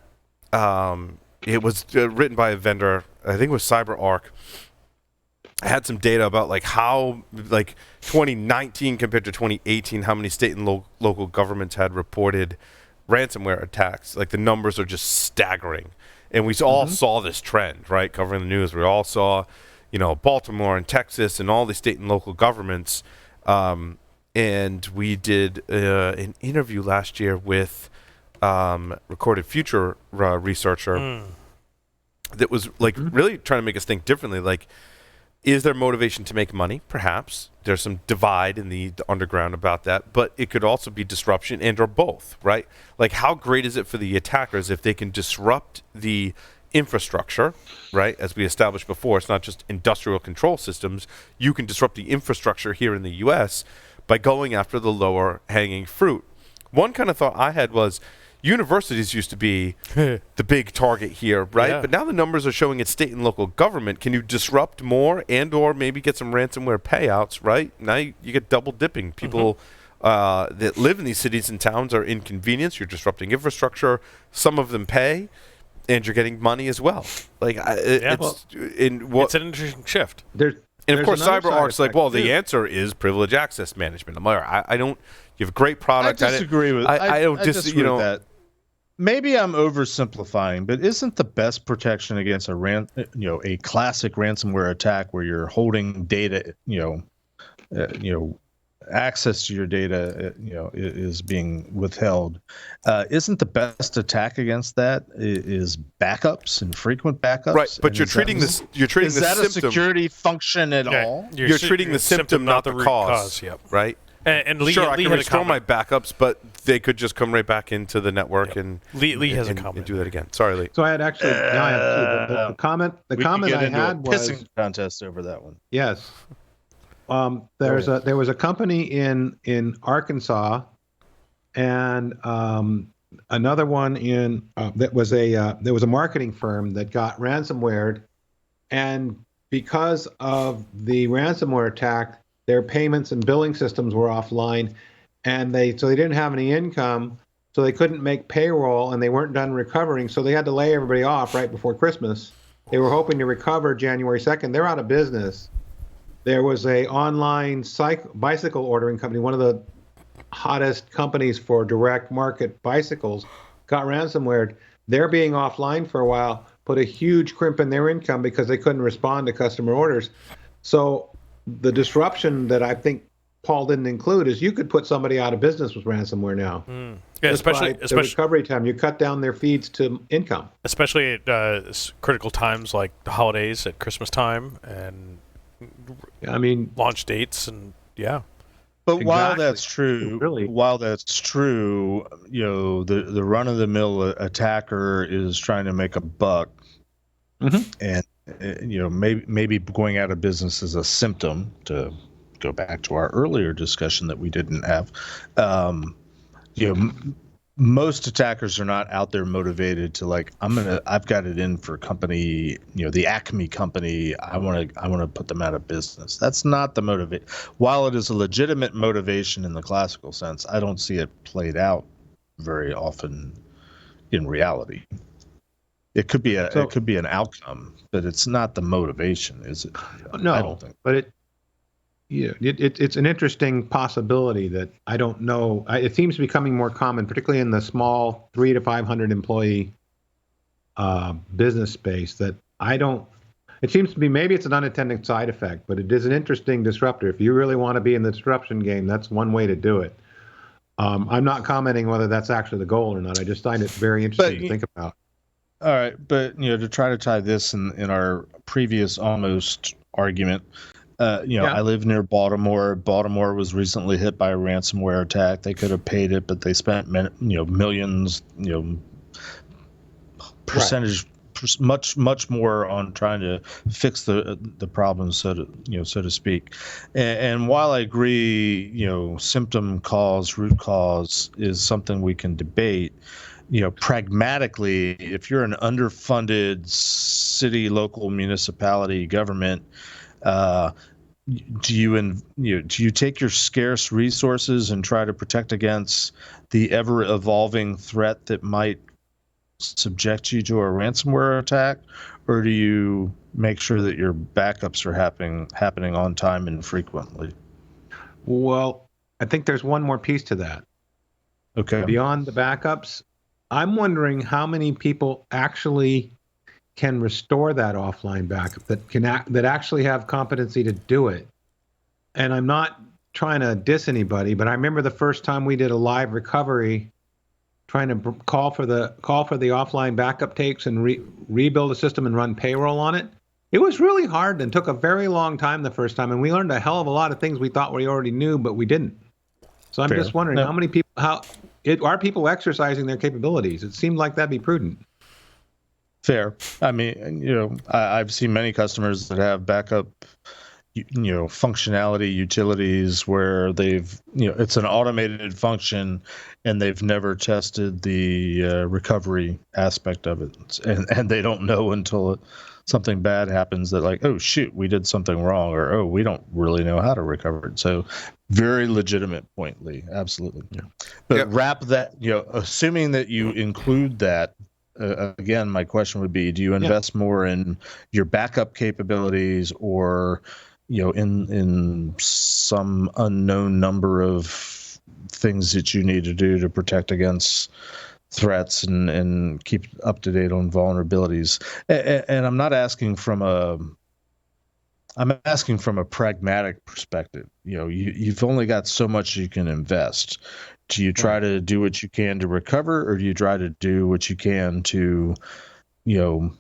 it was written by a vendor. I think it was CyberAttack. I had some data about how 2019 compared to 2018, how many state and local governments had reported ransomware attacks. The numbers are just staggering. And we all saw this trend, right? Covering the news. We all saw, Baltimore and Texas and all the state and local governments. And we did an interview last year with Recorded Future researcher that was really trying to make us think differently. Is there motivation to make money? Perhaps. There's some divide in the underground about that, but it could also be disruption and or both, right? How great is it for the attackers if they can disrupt the infrastructure, right? As we established before, it's not just industrial control systems. You can disrupt the infrastructure here in the U.S. by going after the lower hanging fruit. One kind of thought I had was, universities used to be the big target here, right? Yeah. But now the numbers are showing it's state and local government. Can you disrupt more and or maybe get some ransomware payouts, right? Now you get double dipping. People that live in these cities and towns are inconvenienced. You're disrupting infrastructure. Some of them pay, and you're getting money as well. It's an interesting shift. And of course, CyberArk's the answer is privilege access management. I'm like, I don't. You have a great product. I disagree with. I don't disagree with that. Maybe I'm oversimplifying, but isn't the best protection against a classic ransomware attack where you're holding data, access to your data, is being withheld? Isn't the best attack against that is backups and frequent backups? Right, but you're treating this. You're treating the symptom. Is that a security function at all? You're treating the symptom, not the cause. Yep. Right. And Lee, sure, I Lee can had restore my backups, but they could just come right back into the network and Lee has a and comment. do that again. Sorry, Lee. So I had actually now I have two. The comment I had was pissing contest over that one. Yes. There was a company in Arkansas, and another one in there was a marketing firm that got ransomwared, and because of the ransomware attack, their payments and billing systems were offline, and they didn't have any income. so they couldn't make payroll and they weren't done recovering, so they had to lay everybody off right before Christmas. They were hoping to recover January 2nd. They're out of business. There was a online bicycle ordering company, one of the hottest companies for direct market bicycles, got ransomware. They're being offline for a while, put a huge crimp in their income because they couldn't respond to customer orders. So the disruption that I think Paul didn't include is you could put somebody out of business with ransomware now. Yeah, Just by especially the recovery time, you cut down their feeds to income. especially at critical times like the holidays at Christmas time and I mean, launch dates and yeah. But while Exactly. that's true, Really. the run-of-the-mill attacker is trying to make a buck, and maybe going out of business is a symptom. To go back to our earlier discussion that we didn't have, most attackers are not out there motivated to I've got it in for company, the Acme company. I want to put them out of business. That's not the motivate. While it is a legitimate motivation in the classical sense, I don't see it played out very often in reality. It could be an outcome, but it's not the motivation, is it? no, I don't think. but it's an interesting possibility that I don't know. It seems to be becoming more common, particularly in the small 300 to 500 employee business space. That I don't. It seems to be maybe it's an unintended side effect, but it is an interesting disruptor. If you really want to be in the disruption game, that's one way to do it. I'm not commenting whether that's actually the goal or not. I just find it very interesting to think about. All right, but to try to tie this in our previous almost argument. I live near Baltimore. Baltimore was recently hit by a ransomware attack. They could have paid it, but they spent millions, percentage, much more on trying to fix the problem, so to speak. And while I agree, symptom cause, root cause is something we can debate. Pragmatically, if you're an underfunded city, local municipality government. Do you take your scarce resources and try to protect against the ever evolving threat that might subject you to a ransomware attack, or do you make sure that your backups are happening on time and frequently? Well, I think there's one more piece to that. Okay. Beyond the backups, I'm wondering how many people actually can restore that offline backup that actually have competency to do it. And I'm not trying to diss anybody, but I remember the first time we did a live recovery, trying to call for the offline backup tapes and rebuild a system and run payroll on it. It was really hard and took a very long time the first time, and we learned a hell of a lot of things we thought we already knew, but we didn't. So I'm just wondering how many people, are people exercising their capabilities? It seemed like that'd be prudent. Fair. I mean, I've seen many customers that have backup, functionality utilities where they've, it's an automated function and they've never tested the recovery aspect of it. And they don't know until something bad happens that oh, shoot, we did something wrong, or, oh, we don't really know how to recover it. So very legitimate point, Lee. Absolutely. Yeah. But wrap that, assuming that you include that, again, my question would be: do you invest more in your backup capabilities, or in some unknown number of things that you need to do to protect against threats and keep up to date on vulnerabilities? And I'm not asking I'm asking from a pragmatic perspective. You've only got so much you can invest. Do you try to do what you can to recover, or do you try to do what you can to,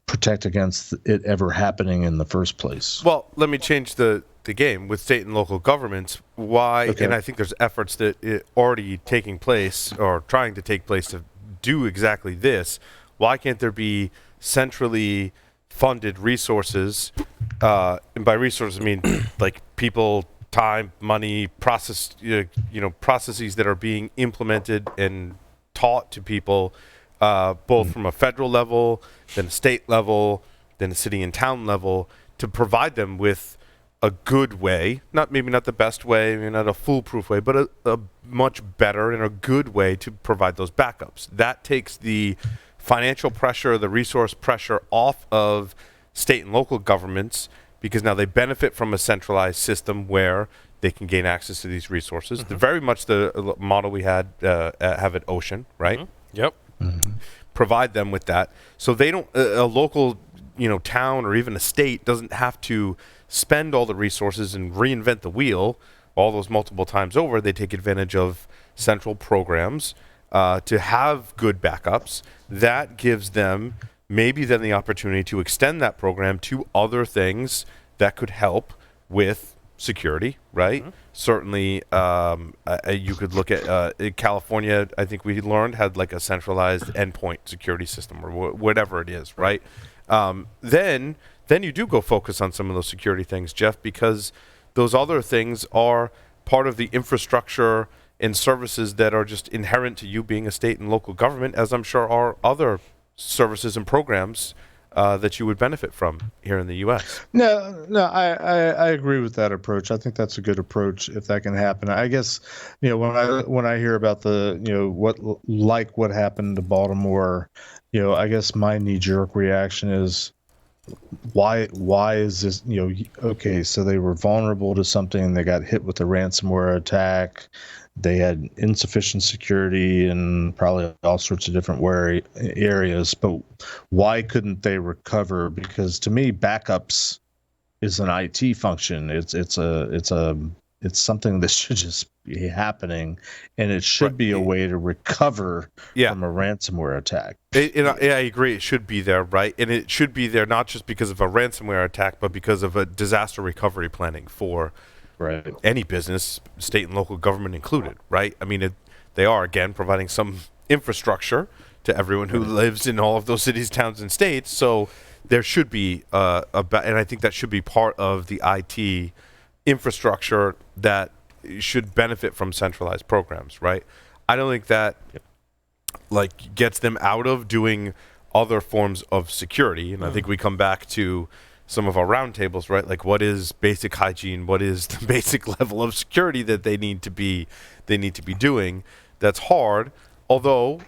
protect against it ever happening in the first place? Well, let me change the game with state and local governments. Why? Okay. And I think there's efforts that already taking place or trying to take place to do exactly this. Why can't there be centrally funded resources? And by resources, I mean like people, time, money, processes that are being implemented and taught to people, both from a federal level, then a state level, then a city and town level, to provide them with a good way, maybe not the best way, maybe not a foolproof way, but a much better and a good way to provide those backups. That takes the financial pressure, the resource pressure off of state and local governments, because now they benefit from a centralized system where they can gain access to these resources. Mm-hmm. Very much the model we have at Ocean, right? Mm-hmm. Yep. Mm-hmm. Provide them with that, so they don't. A local, town or even a state doesn't have to spend all the resources and reinvent the wheel all those multiple times over. They take advantage of central programs to have good backups. That gives them maybe then the opportunity to extend that program to other things that could help with security, right? Mm-hmm. Certainly, you could look at California. I think we learned had like a centralized endpoint security system or whatever it is, right? Then you do go focus on some of those security things, Jeff, because those other things are part of the infrastructure and services that are just inherent to you being a state and local government, as I'm sure are other services and programs that you would benefit from here in the U.S. No, I agree with that approach. I think that's a good approach if that can happen. I guess, when I hear about what happened to Baltimore, I guess my knee-jerk reaction is, why is this, okay, so they were vulnerable to something, they got hit with a ransomware attack, they had insufficient security and probably all sorts of different areas, but why couldn't they recover? Because to me, backups is an IT function. It's something that should just be happening, and it should be a way to recover from a ransomware attack. I agree. It should be there, right? And it should be there not just because of a ransomware attack, but because of a disaster recovery planning for any business, state and local government included, right? I mean, they are, again, providing some infrastructure to everyone who lives in all of those cities, towns, and states. So there should be, and I think that should be part of the IT infrastructure that should benefit from centralized programs, right? I don't think that gets them out of doing other forms of security. And I think we come back to some of our roundtables, right? Like, what is basic hygiene? What is the basic level of security that they need to be doing? That's hard. Although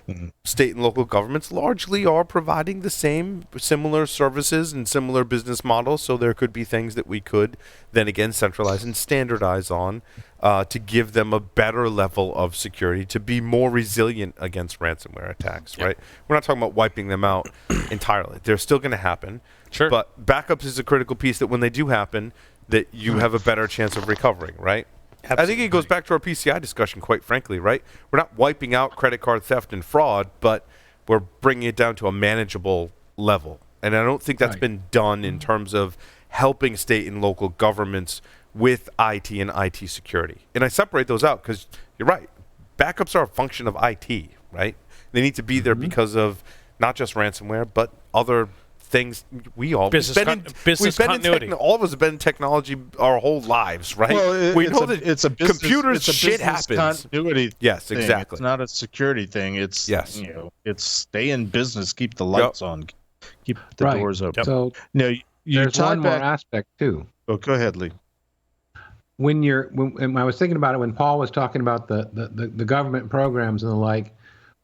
state and local governments largely are providing the similar services and similar business models, so there could be things that we could then again centralize and standardize on to give them a better level of security, to be more resilient against ransomware attacks, right? We're not talking about wiping them out entirely. They're still going to happen. Sure. But backups is a critical piece that when they do happen, that you have a better chance of recovering, right? Absolutely. I think it goes back to our PCI discussion, quite frankly, right? We're not wiping out credit card theft and fraud, but we're bringing it down to a manageable level. And I don't think that's been done in terms of helping state and local governments with IT and IT security. And I separate those out because you're right. Backups are a function of IT, right? They need to be there because of not just ransomware, but other things. Business continuity. All of us have been in technology our whole lives, right? Well, we know that it's a business, computers it's a shit business happens. Continuity yes, thing. Exactly. It's not a security thing. It's it's stay in business, keep the lights on, keep the doors open. So there's one more aspect too. Oh, go ahead, Lee. When I was thinking about it, when Paul was talking about the government programs and the like,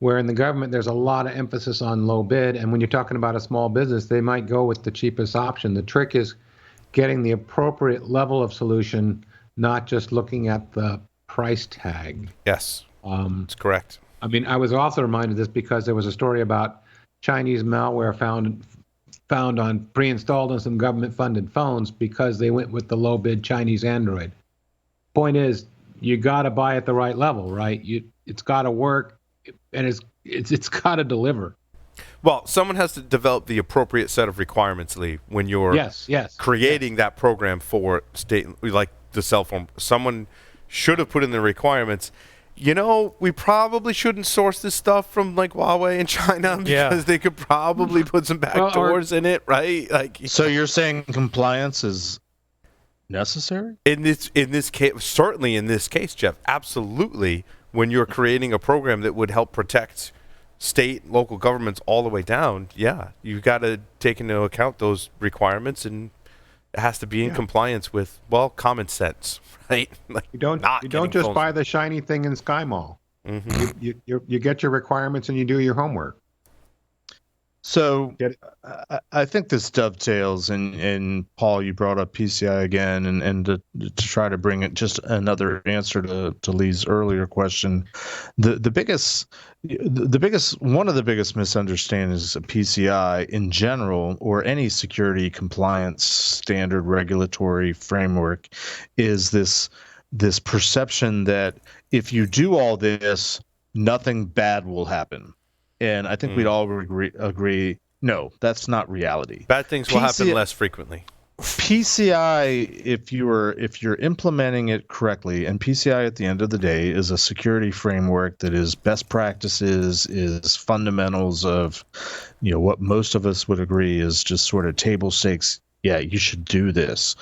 where in the government there's a lot of emphasis on low bid, and when you're talking about a small business, they might go with the cheapest option. The trick is getting the appropriate level of solution, not just looking at the price tag. Yes, that's correct. I mean, I was also reminded of this because there was a story about Chinese malware found on pre-installed on some government-funded phones because they went with the low-bid Chinese Android. Point is, you got to buy at the right level, right? It's got to work, and it's got to deliver. Well, someone has to develop the appropriate set of requirements, Lee, when you're creating that program for state, like the cell phone. Someone should have put in the requirements. We probably shouldn't source this stuff from like Huawei in China because they could probably put some backdoors in it, right? So you're saying compliance is necessary? In this case, certainly in this case, Jeff, absolutely. When you're creating a program that would help protect state, local governments all the way down, you've got to take into account those requirements and it has to be in Yeah. compliance with, well, common sense, right? Like You don't not getting just phones. buy the shiny thing in Sky Mall. Mhm. You get your requirements and you do your homework. So Get it? I think this dovetails, and Paul, you brought up PCI again, and to try to bring it just another answer to Lee's earlier question. The biggest one of the biggest misunderstandings of PCI in general, or any security compliance standard regulatory framework, is this perception that if you do all this, nothing bad will happen. And I think we'd all agree, no, that's not reality. Bad things will happen less frequently. PCI, if you're implementing it correctly, and PCI at the end of the day is a security framework that is best practices, is fundamentals of, what most of us would agree is just sort of table stakes. Yeah, you should do this.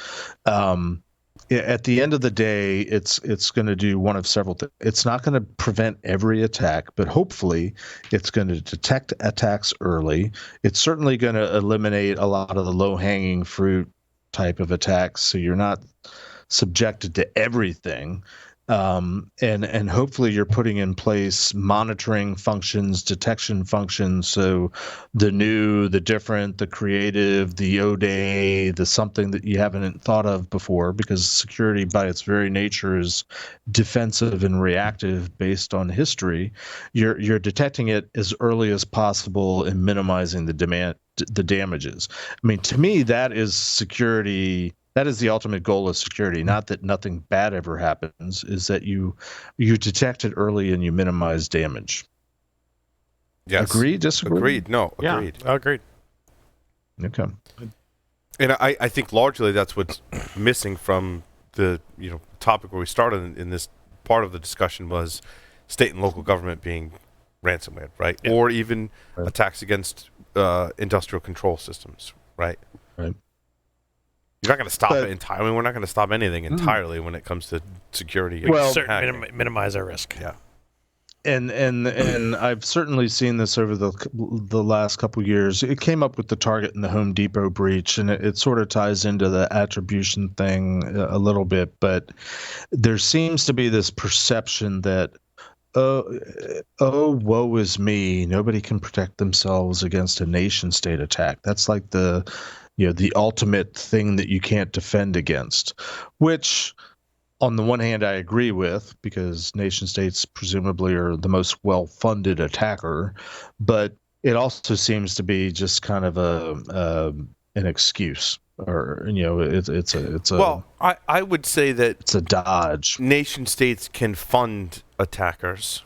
At the end of the day, it's going to do one of several things. It's not going to prevent every attack, but hopefully it's going to detect attacks early. It's certainly going to eliminate a lot of the low-hanging fruit type of attacks, so you're not subjected to everything. And hopefully you're putting in place monitoring functions, detection functions, so the new, the different, the creative, the O-Day, the something that you haven't thought of before, because security by its very nature is defensive and reactive based on history. You're detecting it as early as possible and minimizing the damages. I mean, to me, that is security. That is the ultimate goal of security. Not that nothing bad ever happens, is that you detect it early and you minimize damage. Yes. Agree? Disagree? Agreed. No, Yeah, agreed. agreed. Okay. And I think largely that's what's missing from the topic where we started in this part of the discussion was state and local government being ransomware, right? Yeah. Or even Right. attacks against industrial control systems, right? Right. You're not going to stop But- it entirely. We're not going to stop anything entirely when it comes to security. Well- and Certainly hacking. minimize our risk. Yeah. And I've certainly seen this over the last couple years. It came up with the Target and the Home Depot breach, and it sort of ties into the attribution thing a little bit. But there seems to be this perception that, woe is me, nobody can protect themselves against a nation state attack. That's like the ultimate thing that you can't defend against, which on the one hand I agree with, because nation states presumably are the most well-funded attacker, but it also seems to be just kind of an excuse, or it's a Well, I would say that it's a dodge. nation states can fund attackers,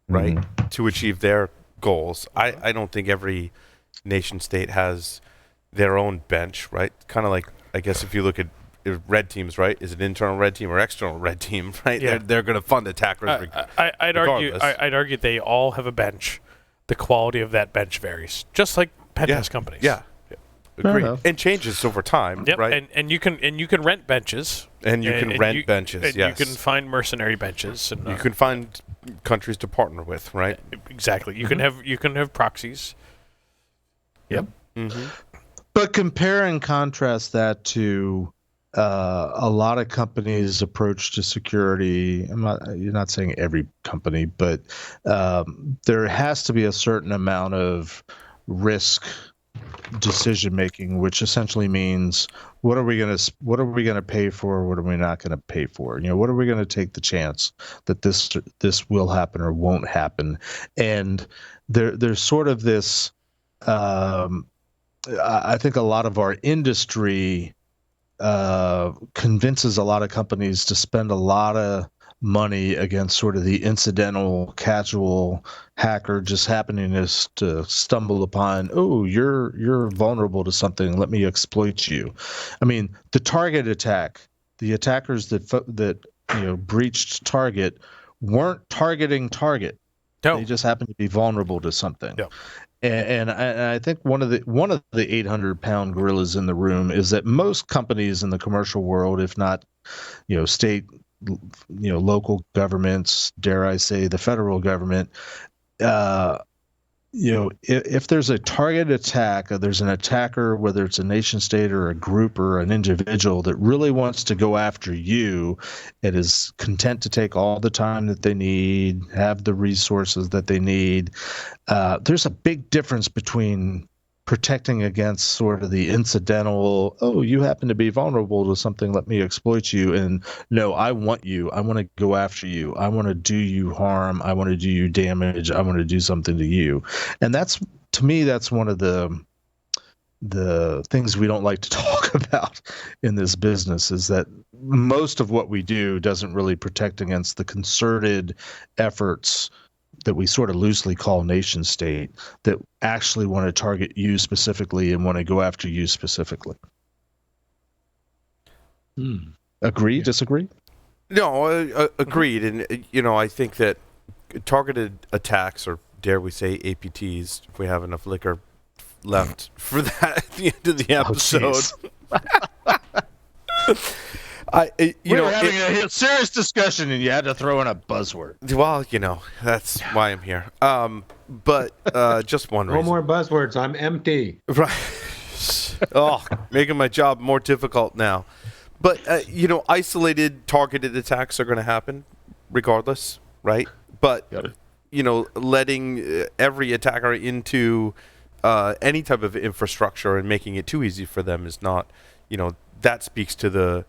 right, Mhm. to achieve their goals. I don't think every nation state has their own bench, right? Kind of like, I guess if you look at red teams, right? Is it internal red team or external red team, right? Yeah. They're going to fund attackers. I'd argue. regardless. I'd argue they all have a bench. The quality of that bench varies, just like pen test companies. Yeah. Fair Agreed. enough. And changes over time, Yep. right? And you can rent benches. And you can rent benches, And yes. you can find mercenary benches. And You can find countries to partner with, right? exactly. You can have proxies. Yep. Mm-hmm. But compare and contrast that to a lot of companies' approach to security. You're not saying every company, but there has to be a certain amount of risk decision making, which essentially means what are we going to pay for, what are we not going to pay for? What are we going to take the chance that this will happen or won't happen? And there's sort of this. I think a lot of our industry convinces a lot of companies to spend a lot of money against sort of the incidental, casual hacker just happening to stumble upon, oh, you're vulnerable to something, let me exploit you. I mean, the Target attack, the attackers that breached Target weren't targeting Target. No. They just happened to be vulnerable to something. Yep. And I think one of the 800-pound gorillas in the room is that most companies in the commercial world, if not, state, local governments, dare I say, the federal government, if there's a targeted attack, or there's an attacker, whether it's a nation state or a group or an individual that really wants to go after you, and is content to take all the time that they need, have the resources that they need. There's a big difference between protecting against sort of the incidental, oh, you happen to be vulnerable to something, let me exploit you, and no, I want you, I want to go after you, I want to do you harm, I want to do you damage, I want to do something to you. And that's, to me, that's one of the things we don't like to talk about in this business, is that most of what we do doesn't really protect against the concerted efforts that we sort of loosely call nation state, that actually want to target you specifically and want to go after you specifically. Agree? Yeah. Disagree? No, agreed. And, I think that targeted attacks, or dare we say APTs, if we have enough liquor left for that at the end of the episode. We were having a serious discussion, and you had to throw in a buzzword. Well, that's why I'm here. But just one No reason. more buzzwords. I'm empty. Right. Oh, making my job more difficult now. But, isolated, targeted attacks are going to happen regardless, right? But, letting every attacker into any type of infrastructure and making it too easy for them is not, that speaks to the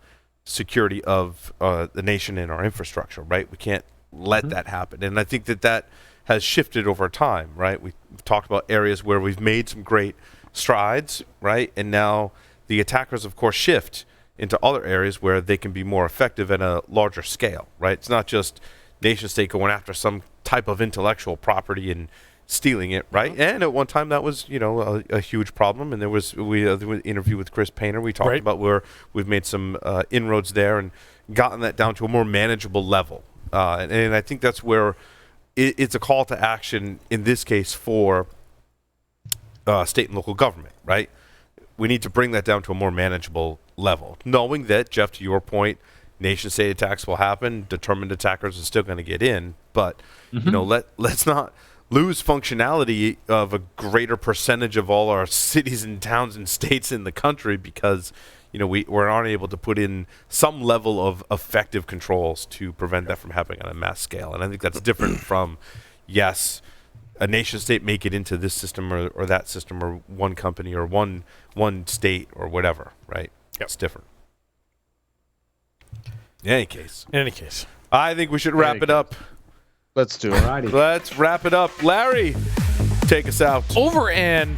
security of the nation and our infrastructure, right? We can't let that happen. And I think that has shifted over time, right? We've talked about areas where we've made some great strides, right? And now the attackers, of course, shift into other areas where they can be more effective at a larger scale, right? It's not just nation state going after some type of intellectual property and stealing it, right? And at one time that was, a huge problem. And there was the interview with Chris Painter. We talked about where we've made some inroads there and gotten that down to a more manageable level. And I think that's where it's a call to action in this case for state and local government, right? We need to bring that down to a more manageable level, knowing that, Jeff, to your point, nation-state attacks will happen. Determined attackers are still going to get in, but let's not lose functionality of a greater percentage of all our cities and towns and states in the country because we're unable to put in some level of effective controls to prevent that from happening on a mass scale. And I think that's different from, yes, a nation state may get into this system or that system or one company or one state or whatever, right? Yep. It's different. In any case, I think we should wrap it up. Let's do it. Alrighty. Let's wrap it up. Larry, take us out. Over and